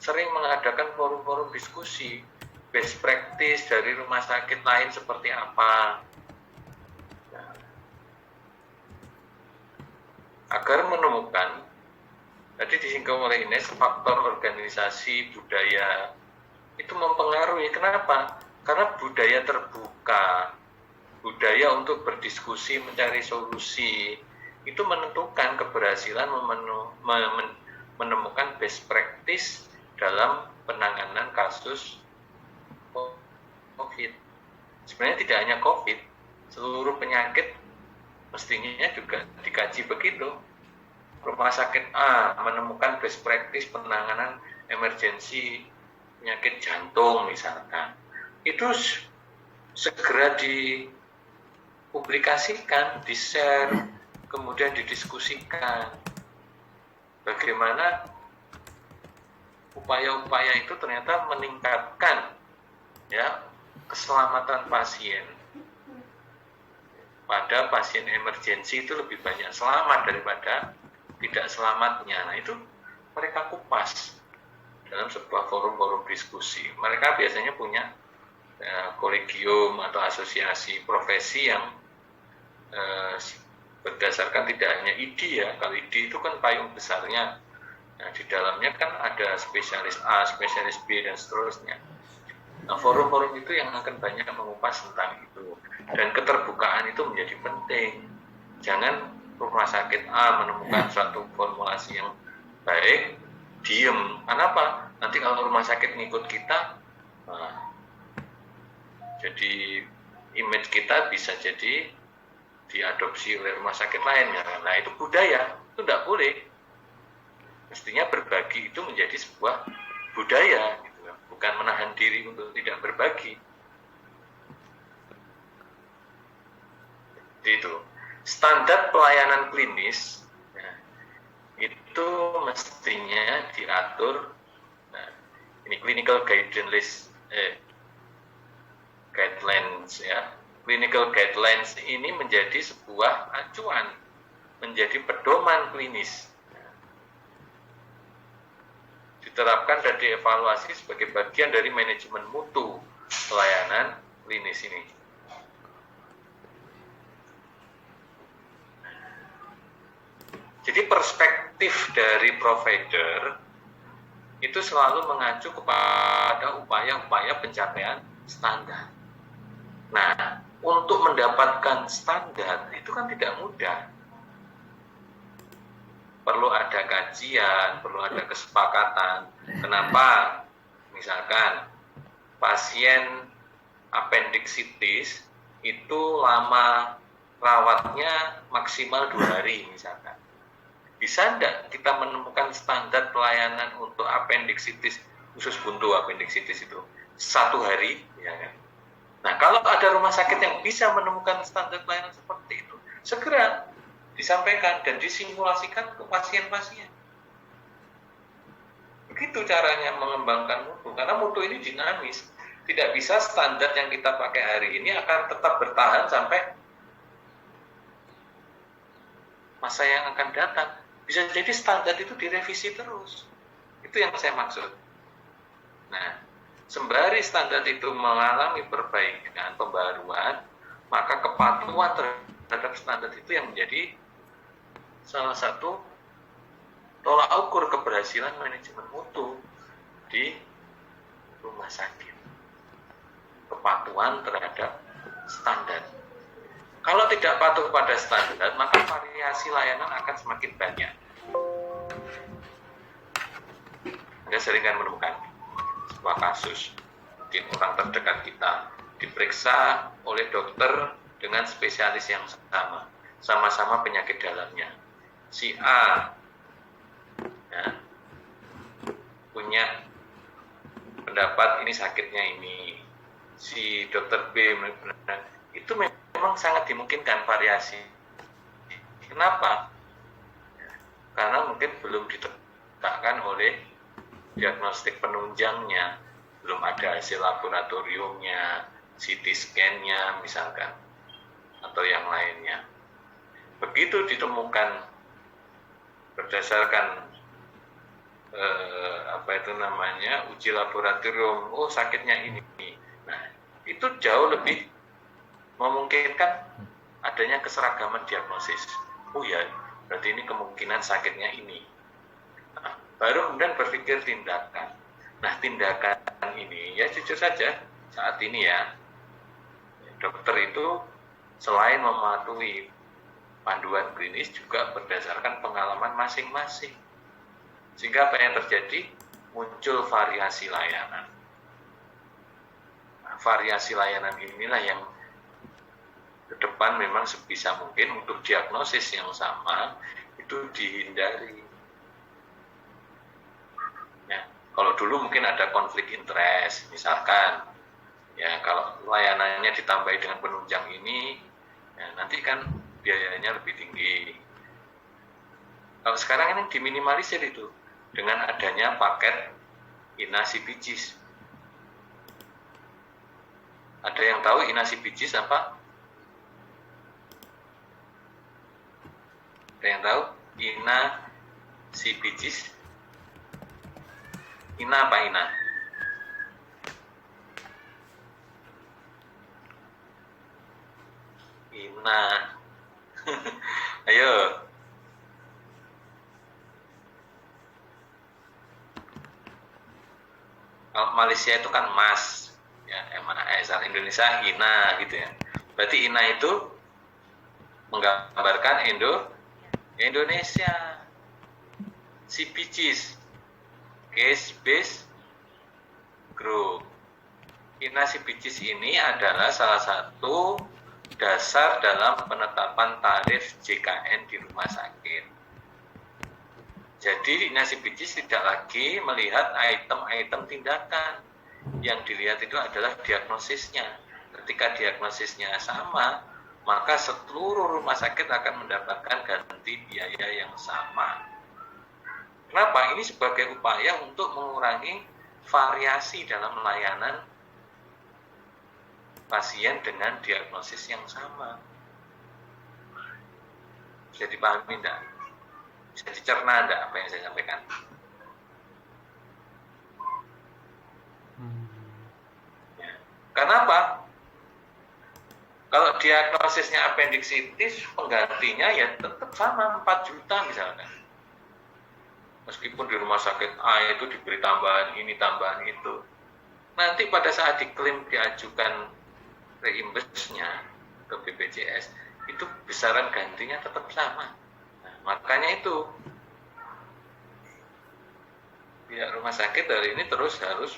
sering mengadakan forum-forum diskusi best practice dari rumah sakit lain seperti apa, agar menemukan, tadi disinggung oleh Ines, faktor organisasi budaya itu mempengaruhi. Kenapa? Karena budaya terbuka, budaya untuk berdiskusi, mencari solusi, itu menentukan keberhasilan menemukan best practice dalam penanganan kasus COVID. Sebenarnya tidak hanya COVID, seluruh penyakit mestinya juga dikaji begitu. Rumah sakit A menemukan best practice penanganan emergensi penyakit jantung misalkan. Itu segera dipublikasikan, di-share, kemudian didiskusikan. Bagaimana upaya-upaya itu ternyata meningkatkan ya keselamatan pasien. Pada pasien emergensi itu lebih banyak selamat daripada tidak selamatnya. Nah, itu mereka kupas dalam sebuah forum-forum diskusi. Mereka biasanya punya kolegium atau asosiasi profesi yang berdasarkan tidak hanya ID ya. Kalau ID itu kan payung besarnya. Nah, di dalamnya kan ada spesialis A, spesialis B, dan seterusnya. Nah, forum-forum itu yang akan banyak mengupas tentang itu. Dan keterbukaan itu menjadi penting. Jangan rumah sakit A menemukan suatu formulasi yang baik, diem. Kenapa? Nanti kalau rumah sakit ngikut kita, jadi image kita bisa jadi diadopsi oleh rumah sakit lain. Ya. Nah, itu budaya, itu tidak boleh. Mestinya berbagi itu menjadi sebuah budaya, gitu. Bukan menahan diri untuk tidak berbagi. Itu. Standar pelayanan klinis nah, itu mestinya diatur. Nah, ini clinical guidelines ya. Clinical guidelines ini menjadi sebuah acuan, menjadi pedoman klinis. Diterapkan dan dievaluasi sebagai bagian dari manajemen mutu pelayanan klinis ini. Jadi perspektif dari provider itu selalu mengacu kepada upaya-upaya pencapaian standar. Nah, untuk mendapatkan standar itu kan tidak mudah. Perlu ada kajian, perlu ada kesepakatan. Kenapa? Misalkan pasien appendicitis itu lama rawatnya maksimal 2 hari misalkan. Bisa enggak kita menemukan standar pelayanan untuk appendicitis, usus buntu appendicitis itu 1 hari? Ya kan? Nah, kalau ada rumah sakit yang bisa menemukan standar pelayanan seperti itu, segera disampaikan dan disimulasikan ke pasien-pasien. Begitu caranya mengembangkan mutu, karena mutu ini dinamis. Tidak bisa standar yang kita pakai hari ini akan tetap bertahan sampai masa yang akan datang. Bisa jadi standar itu direvisi terus. Itu yang saya maksud. Nah, sembari standar itu mengalami perbaikan, pembaruan, maka kepatuhan terhadap standar itu yang menjadi salah satu tolak ukur keberhasilan manajemen mutu di rumah sakit. Kepatuhan terhadap standar. Kalau tidak patuh pada standar, maka variasi layanan akan semakin banyak. Anda sering kan menemukan sebuah kasus, mungkin orang terdekat kita diperiksa oleh dokter dengan spesialis yang sama, sama-sama penyakit dalamnya. Si A ya, punya pendapat ini sakitnya ini, si dokter B itu memang sangat dimungkinkan variasi. Kenapa? Karena mungkin belum ditetapkan oleh diagnostik penunjangnya, belum ada hasil laboratoriumnya, CT scan-nya misalkan, atau yang lainnya. Begitu ditemukan berdasarkan uji laboratorium, oh sakitnya ini. Nah, itu jauh lebih memungkinkan adanya keseragaman diagnosis. Oh ya, berarti ini kemungkinan sakitnya ini. Nah, baru kemudian berpikir tindakan. Nah, tindakan ini ya jujur saja saat ini ya, dokter itu selain mematuhi panduan klinis juga berdasarkan pengalaman masing-masing. Sehingga apa yang terjadi? Muncul variasi layanan. Nah, variasi layanan inilah yang ke depan memang sebisa mungkin untuk diagnosis yang sama itu dihindari. Ya, kalau dulu mungkin ada konflik interest, misalkan, ya kalau layanannya ditambahi dengan penunjang ini, ya, nanti kan biayanya lebih tinggi. Kalau sekarang ini diminimalisir itu dengan adanya paket INA CPGs. Ada yang tahu INA CPGs apa? Ada yang tahu INA CPGs? INA apa INA? INA. Ayo. Kalau Malaysia itu kan MAS, ya, MAS, Indonesia INA gitu ya. Berarti INA itu menggambarkan Indonesia. CPGs, Case Based Group. INA CPGs ini adalah salah satu dasar dalam penetapan tarif JKN di rumah sakit. Jadi INA CPGs tidak lagi melihat item-item tindakan. Yang dilihat itu adalah diagnosisnya. Ketika diagnosisnya sama, maka seluruh rumah sakit akan mendapatkan ganti biaya yang sama. Kenapa? Ini sebagai upaya untuk mengurangi variasi dalam layanan pasien dengan diagnosis yang sama. Bisa dipahami enggak? Bisa dicerna enggak apa yang saya sampaikan? Ya. Karena apa? Kalau diagnosisnya appendicitis, penggantinya ya tetap sama 4 juta misalkan. Meskipun di rumah sakit A itu diberi tambahan ini, tambahan itu. Nanti pada saat diklaim diajukan reimburse-nya ke BPJS, itu besaran gantinya tetap sama. Nah, makanya itu pihak rumah sakit hari ini terus harus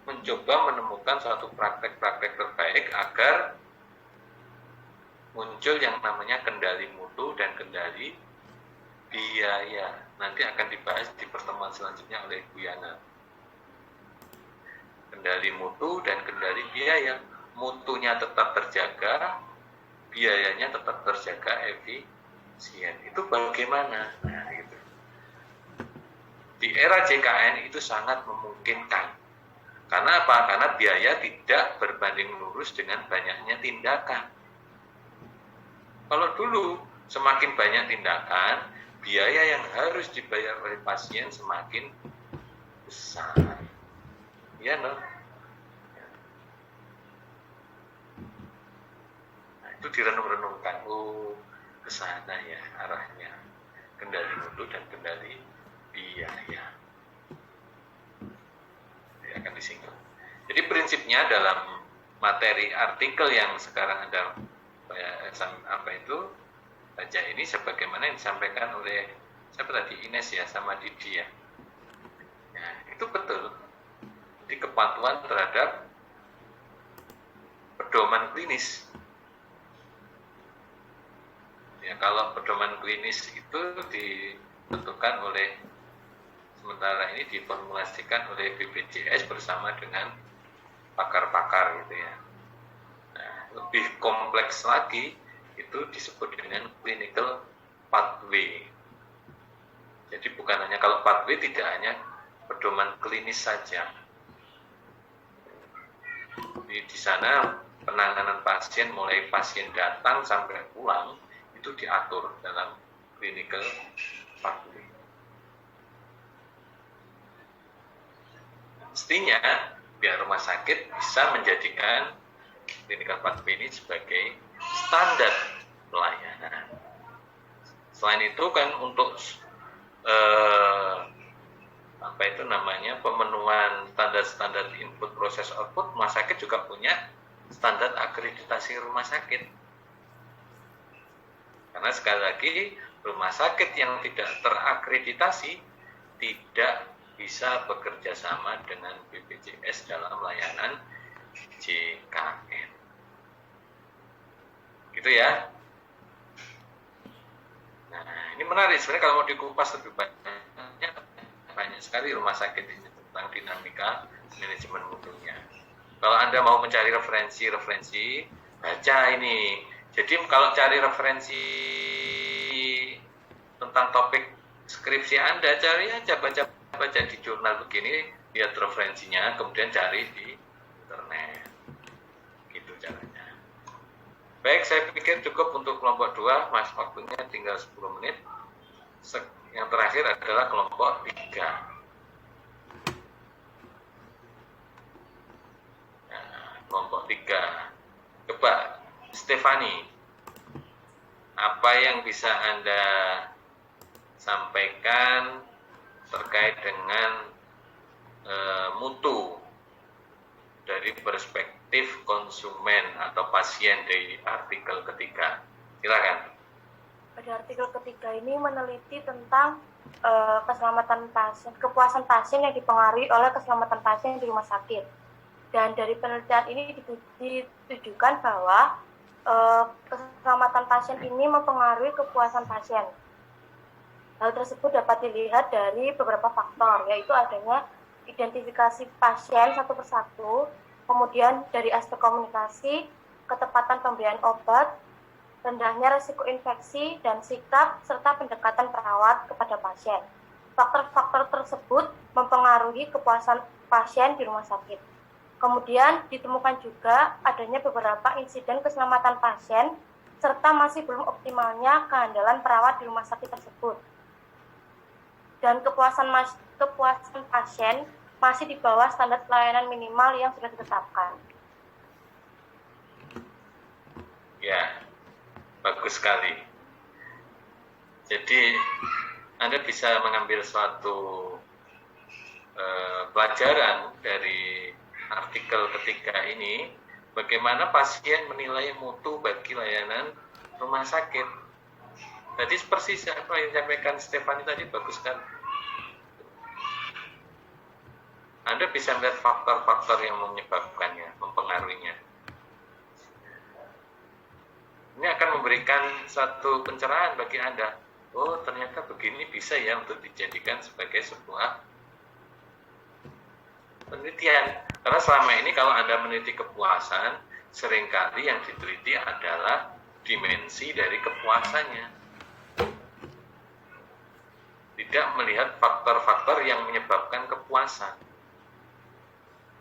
mencoba menemukan suatu praktek-praktek terbaik agar muncul yang namanya kendali mutu dan kendali biaya. Nanti akan dibahas di pertemuan selanjutnya oleh Bu Yana. Kendali mutu dan kendali biaya. Mutunya tetap terjaga, biayanya tetap terjaga efisien. Itu bagaimana? Nah, gitu. Di era JKN itu sangat memungkinkan. Karena apa? Karena biaya tidak berbanding lurus dengan banyaknya tindakan. Kalau dulu semakin banyak tindakan, biaya yang harus dibayar oleh pasien semakin besar. Ya, no? Nah, itu direnung-renungkan. Oh, ke sana ya arahnya. Kendali mutu dan kendali biaya. Akan disinggung. Jadi prinsipnya dalam materi artikel yang sekarang ada apa itu baca ini sebagaimana yang disampaikan oleh siapa tadi, Ines ya sama Didi ya. Ya, itu betul. Di kepatuhan terhadap pedoman klinis. Ya, kalau pedoman klinis itu ditentukan oleh sementara ini diformulasikan oleh BPJS bersama dengan pakar-pakar gitu ya. Nah, lebih kompleks lagi itu disebut dengan clinical pathway. Jadi bukan hanya kalau pathway tidak hanya pedoman klinis saja. Di sana penanganan pasien mulai pasien datang sampai pulang itu diatur dalam clinical pathway. Mestinya pihak rumah sakit bisa menjadikan clinical pathway ini sebagai standar pelayanan. Selain itu kan untuk apa itu namanya pemenuhan standar-standar input proses output, rumah sakit juga punya standar akreditasi rumah sakit. Karena sekali lagi rumah sakit yang tidak terakreditasi tidak bisa bekerja sama dengan BPJS dalam layanan JKN. Gitu ya. Nah, ini menarik sebenarnya kalau mau dikupas lebih banyak sekali rumah sakit ini tentang dinamika manajemen mutunya. Kalau Anda mau mencari referensi, baca ini. Jadi kalau cari referensi tentang topik skripsi Anda, cari aja, baca di jurnal begini, lihat referensinya, kemudian cari di internet. Gitu caranya. Baik, saya pikir cukup untuk kelompok 2, Mas, waktunya tinggal 10 menit. Yang terakhir adalah kelompok 3. Nah, kelompok 3. Coba, Stefani, apa yang bisa Anda sampaikan terkait dengan mutu dari perspektif konsumen atau pasien dari artikel ketiga? Silakan. Pada artikel ketiga ini meneliti tentang keselamatan pasien, kepuasan pasien yang dipengaruhi oleh keselamatan pasien di rumah sakit. Dan dari penelitian ini ditujukan bahwa keselamatan pasien ini mempengaruhi kepuasan pasien. Hal tersebut dapat dilihat dari beberapa faktor, yaitu adanya identifikasi pasien satu persatu, kemudian dari aspek komunikasi, ketepatan pemberian obat, rendahnya risiko infeksi dan sikap serta pendekatan perawat kepada pasien. Faktor-faktor tersebut mempengaruhi kepuasan pasien di rumah sakit. Kemudian ditemukan juga adanya beberapa insiden keselamatan pasien serta masih belum optimalnya kehandalan perawat di rumah sakit tersebut. Dan kepuasan pasien masih di bawah standar pelayanan minimal yang sudah ditetapkan. Ya, bagus sekali. Jadi Anda bisa mengambil suatu pelajaran dari artikel ketiga ini, bagaimana pasien menilai mutu bagi layanan rumah sakit. Jadi persis apa yang disampaikan Stefani tadi, bagus kan? Anda bisa melihat faktor-faktor yang menyebabkannya, mempengaruhinya. Ini akan memberikan satu pencerahan bagi Anda. Oh, ternyata begini bisa ya untuk dijadikan sebagai sebuah penelitian. Karena selama ini kalau Anda meneliti kepuasan, seringkali yang diteliti adalah dimensi dari kepuasannya. Tidak melihat faktor-faktor yang menyebabkan kepuasan.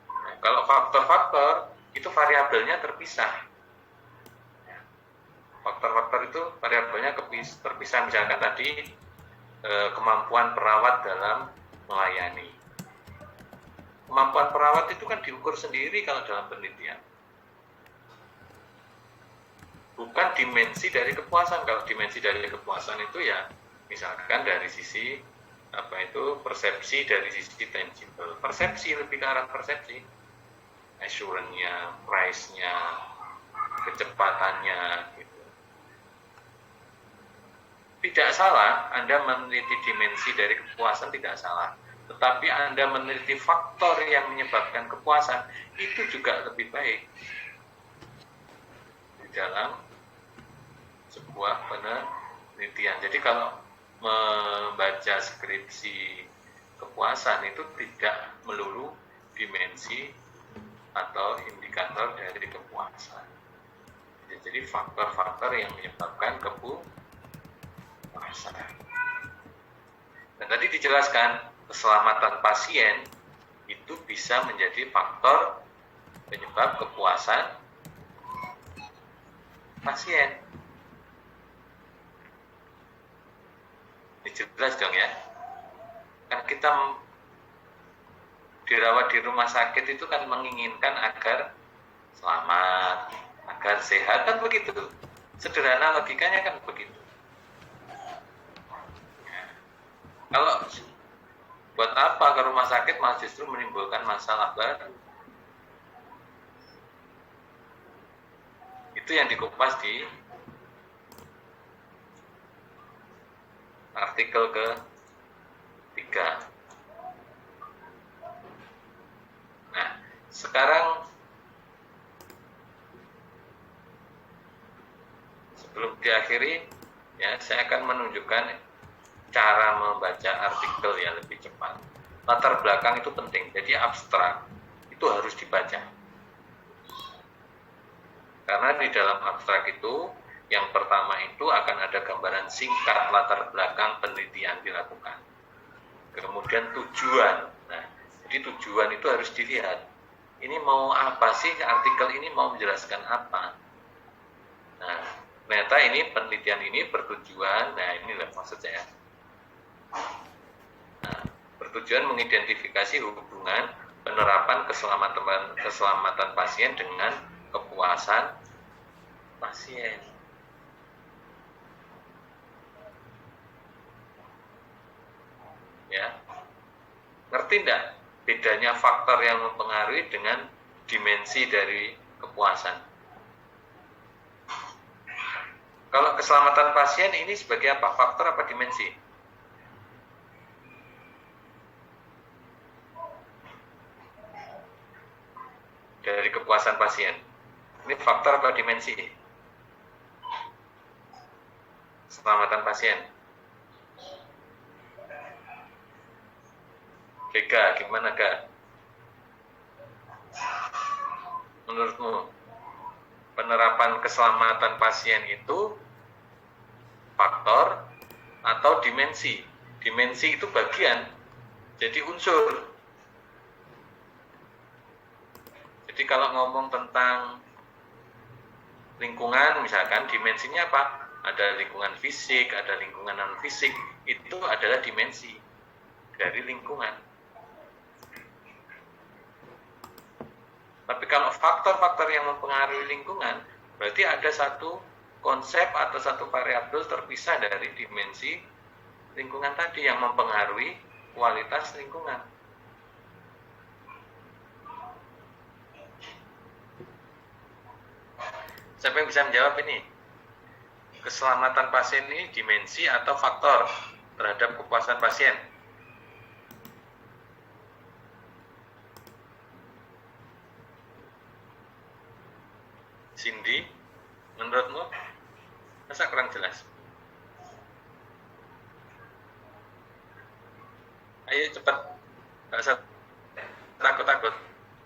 Nah, kalau faktor-faktor, itu variabelnya terpisah. Faktor-faktor itu variabelnya terpisah, misalkan tadi kemampuan perawat dalam melayani. Kemampuan perawat itu kan diukur sendiri kalau dalam penelitian. Bukan dimensi dari kepuasan. Kalau dimensi dari kepuasan itu ya misalkan dari sisi persepsi, dari sisi tangible. Persepsi, lebih ke arah persepsi. Assurance-nya, price-nya, kecepatannya gitu. Tidak salah Anda meneliti dimensi dari kepuasan, tidak salah. Tetapi Anda meneliti faktor yang menyebabkan kepuasan, itu juga lebih baik di dalam sebuah penelitian. Jadi kalau membaca skripsi kepuasan itu tidak melulu dimensi atau indikator dari kepuasan. Jadi faktor-faktor yang menyebabkan kepuasan. Dan tadi dijelaskan keselamatan pasien itu bisa menjadi faktor penyebab kepuasan pasien. Jelas dong ya. Kan kita dirawat di rumah sakit itu kan menginginkan agar selamat, agar sehat, kan begitu. Sederhana logikanya kan begitu. Ya. Kalau buat apa ke rumah sakit malah justru menimbulkan masalah baru? Itu yang dikupas di artikel ketiga. Nah, sekarang sebelum diakhiri, ya, saya akan menunjukkan cara membaca artikel yang lebih cepat. Latar belakang itu penting, jadi abstrak itu harus dibaca. Karena di dalam abstrak itu, yang pertama itu akan ada gambaran singkat latar belakang penelitian dilakukan. Kemudian tujuan. Nah, jadi tujuan itu harus dilihat. Ini mau apa sih, artikel ini mau menjelaskan apa? Nah, ternyata ini penelitian ini bertujuan, nah inilah maksud saya. Nah, bertujuan mengidentifikasi hubungan penerapan keselamatan pasien dengan kepuasan pasien. Ya, ngerti enggak bedanya faktor yang mempengaruhi dengan dimensi dari kepuasan? Kalau keselamatan pasien ini sebagai apa? Faktor apa dimensi? Dari kepuasan pasien. Ini faktor apa dimensi? Keselamatan pasien. Vega, gimana Kak? Menurutmu penerapan keselamatan pasien itu faktor atau dimensi? Dimensi itu bagian, jadi unsur. Jadi kalau ngomong tentang lingkungan, misalkan dimensinya apa? Ada lingkungan fisik, ada lingkungan non fisik. Itu adalah dimensi dari lingkungan. Tapi kalau faktor-faktor yang mempengaruhi lingkungan, berarti ada satu konsep atau satu variabel terpisah dari dimensi lingkungan tadi yang mempengaruhi kualitas lingkungan. Siapa yang bisa menjawab ini? Keselamatan pasien ini dimensi atau faktor terhadap kepuasan pasien? Cindy, menurutmu? Masa kurang jelas? Ayo cepat, nggak usah takut-takut.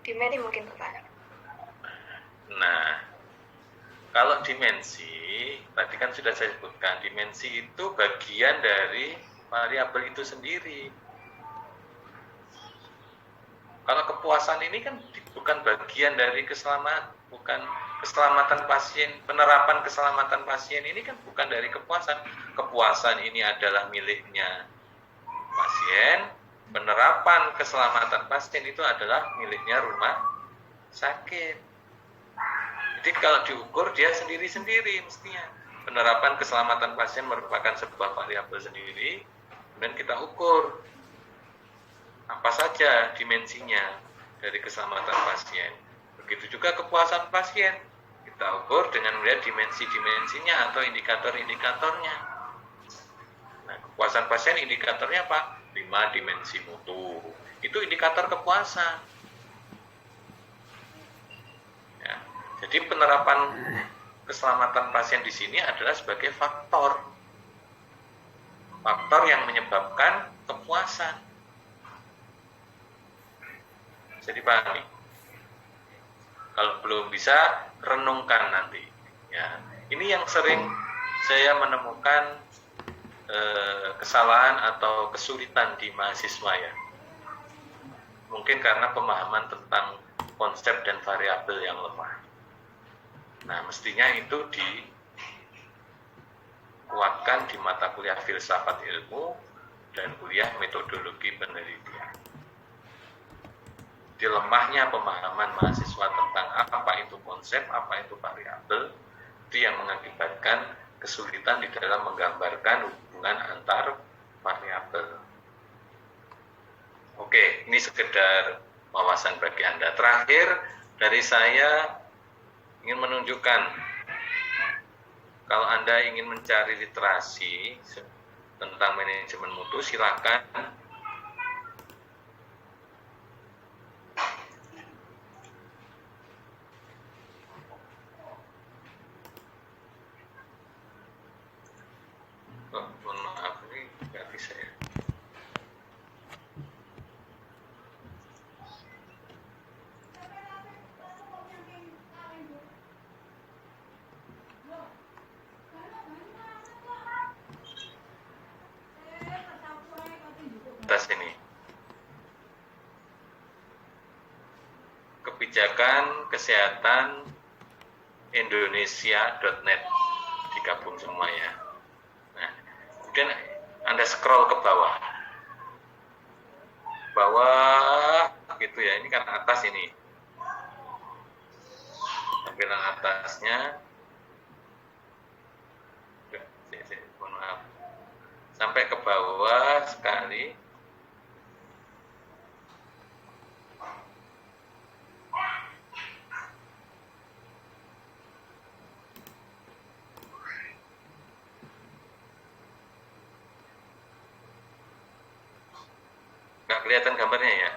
Dimensi mungkin Pak. Nah, kalau dimensi, tadi kan sudah saya sebutkan, dimensi itu bagian dari variabel itu sendiri. Kalau kepuasan ini kan bukan bagian dari bukan keselamatan pasien, penerapan keselamatan pasien ini kan bukan dari kepuasan. Kepuasan ini adalah miliknya pasien, penerapan keselamatan pasien itu adalah miliknya rumah sakit. Jadi kalau diukur dia sendiri-sendiri mestinya. Penerapan keselamatan pasien merupakan sebuah variabel sendiri, kemudian kita ukur apa saja dimensinya dari keselamatan pasien. Begitu juga kepuasan pasien. Kita ukur dengan melihat dimensi-dimensinya atau indikator-indikatornya. Nah, kepuasan pasien indikatornya apa? 5 dimensi mutu. Itu indikator kepuasan. Ya. Jadi penerapan keselamatan pasien di sini adalah sebagai faktor. Faktor yang menyebabkan kepuasan. Jadi dipahami. Kalau belum bisa, renungkan nanti. Ya, ini yang sering saya menemukan kesalahan atau kesulitan di mahasiswa ya. Mungkin karena pemahaman tentang konsep dan variabel yang lemah. Nah, mestinya itu dikuatkan di mata kuliah filsafat ilmu dan kuliah metodologi penelitian. Di lemahnya pemahaman mahasiswa tentang apa itu konsep, apa itu variabel, itu yang mengakibatkan kesulitan di dalam menggambarkan hubungan antar variabel. Oke, ini sekedar wawasan bagi Anda. Terakhir dari saya ingin menunjukkan kalau Anda ingin mencari literasi tentang manajemen mutu, silakan. Oh, mohon maaf, ini nggak bisa ya. Atas ini. Kebijakan Kesehatan Indonesia.net, digabung semua ya. Nah, kemudian Anda scroll ke bawah. Bawah gitu ya, ini kan atas ini. Tampilan atasnya. Mohon maaf. Sampai ke bawah sekali. Nggak kelihatan gambarnya ya?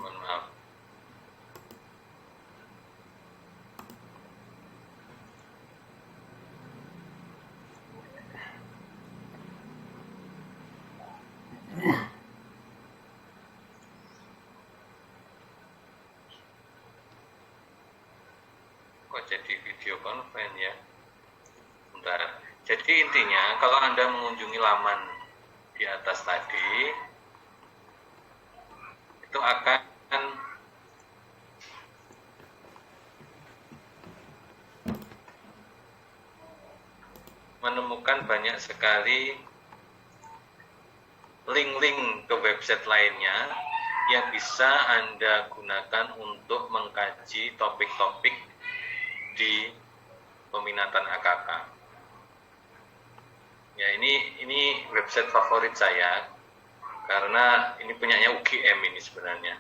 Mohon maaf. Kok jadi video conference ya? Bentar. Jadi intinya kalau Anda mengunjungi laman di atas tadi, itu akan menemukan banyak sekali link-link ke website lainnya yang bisa Anda gunakan untuk mengkaji topik-topik di peminatan AKK. Ya, ini website favorit saya karena ini punyanya UGM ini sebenarnya.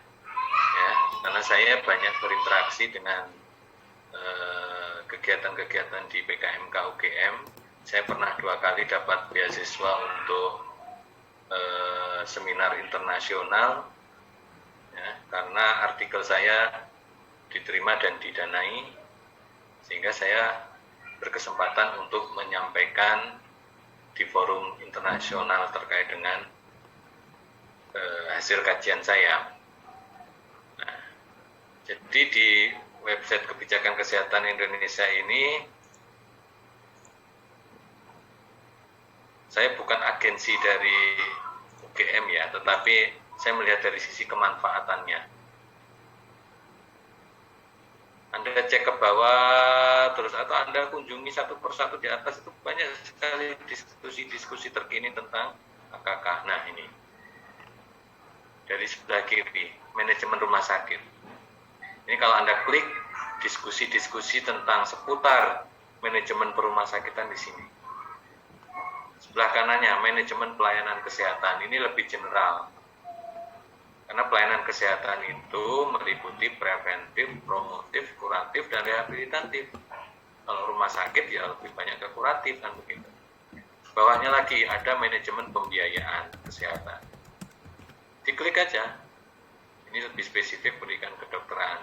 Ya, karena saya banyak berinteraksi dengan kegiatan-kegiatan di PKMK UGM. Saya pernah 2 kali dapat beasiswa untuk seminar internasional, ya, karena artikel saya diterima dan didanai, sehingga saya berkesempatan untuk menyampaikan di forum internasional terkait dengan hasil kajian saya. Nah, jadi di website Kebijakan Kesehatan Indonesia ini, saya bukan agensi dari UGM ya, tetapi saya melihat dari sisi kemanfaatannya. Anda cek ke bawah terus atau Anda kunjungi satu persatu di atas, itu banyak sekali diskusi-diskusi terkini tentang AKK. Nah, ini dari sebelah kiri, manajemen rumah sakit. Ini kalau Anda klik diskusi-diskusi tentang seputar manajemen perumah sakitan di sini. Sebelah kanannya manajemen pelayanan kesehatan, ini lebih general. Karena pelayanan kesehatan itu meliputi preventif, promotif, kuratif, dan rehabilitatif. Kalau rumah sakit ya lebih banyak ke kuratif kan begitu. Bawahnya lagi ada manajemen pembiayaan kesehatan. Diklik aja. Ini lebih spesifik pendidikan kedokteran.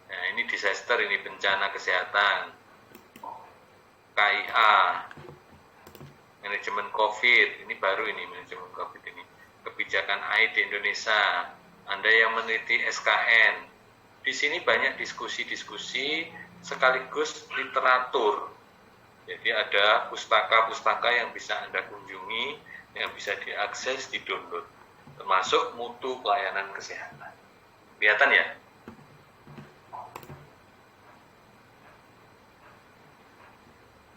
Nah, ini disaster, ini bencana kesehatan. KIA, manajemen COVID, ini baru ini manajemen COVID ini. Kebijakan AIDS di Indonesia, Anda yang meneliti SKN. Di sini banyak diskusi-diskusi sekaligus literatur. Jadi ada pustaka-pustaka yang bisa Anda kunjungi, yang bisa diakses, di-download. Termasuk mutu pelayanan kesehatan. Kelihatan ya?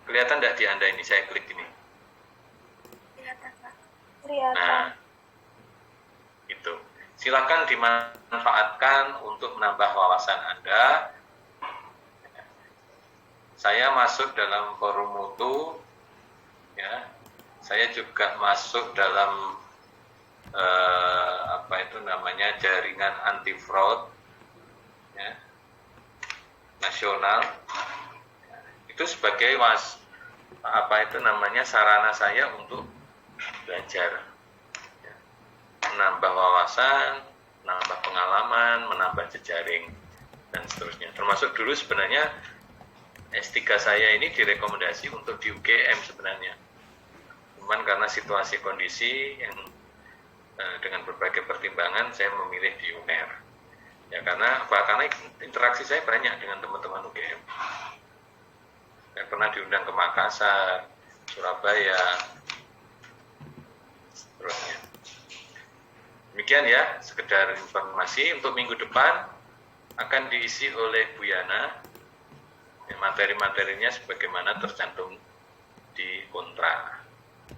Kelihatan tidak di Anda ini? Saya klik ini. Kelihatan, Pak. Kelihatan. Nah, itu. Silakan dimanfaatkan untuk menambah wawasan Anda. Saya masuk dalam forum mutu, ya. Saya juga masuk dalam jaringan anti fraud, ya, nasional. Itu sebagai sarana saya untuk belajar, ya. Menambah wawasan, menambah pengalaman, menambah jejaring, dan seterusnya. Termasuk dulu sebenarnya S3 saya ini direkomendasi untuk di UGM sebenarnya. Cuman karena situasi kondisi yang dengan berbagai pertimbangan saya memilih di UNER. Ya karena interaksi saya banyak dengan teman-teman UGM. Saya pernah diundang ke Makassar, Surabaya, seterusnya. Demikian ya, sekedar informasi. Untuk minggu depan akan diisi oleh Bu Yana. Materi-materinya sebagaimana tercantum di kontrak.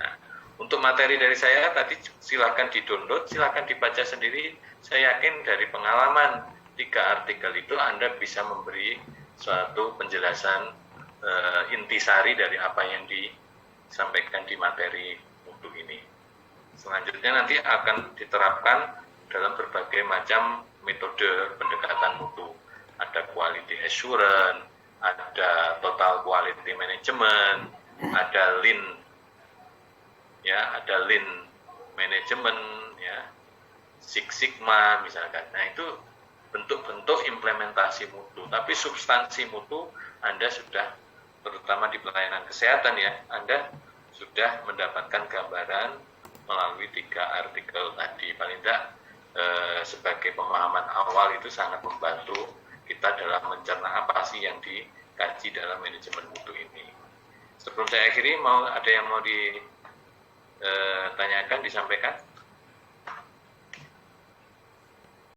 Nah, untuk materi dari saya tadi silahkan di-download, silahkan dibaca sendiri. Saya yakin dari pengalaman 3 artikel itu Anda bisa memberi suatu penjelasan intisari dari apa yang disampaikan di materi mutu ini. Selanjutnya nanti akan diterapkan dalam berbagai macam metode pendekatan mutu. Ada quality assurance, ada total quality management, ada lean, ya, ada lean management, ya, Six Sigma misalkan. Nah itu bentuk-bentuk implementasi mutu. Tapi substansi mutu Anda sudah, terutama di pelayanan kesehatan ya, Anda sudah mendapatkan gambaran melalui 3 artikel tadi. Paling tidak sebagai pemahaman awal itu sangat membantu kita dalam mencerna apa sih yang dikaji dalam manajemen mutu ini. Sebelum saya akhiri, ada yang mau ditanyakan, disampaikan?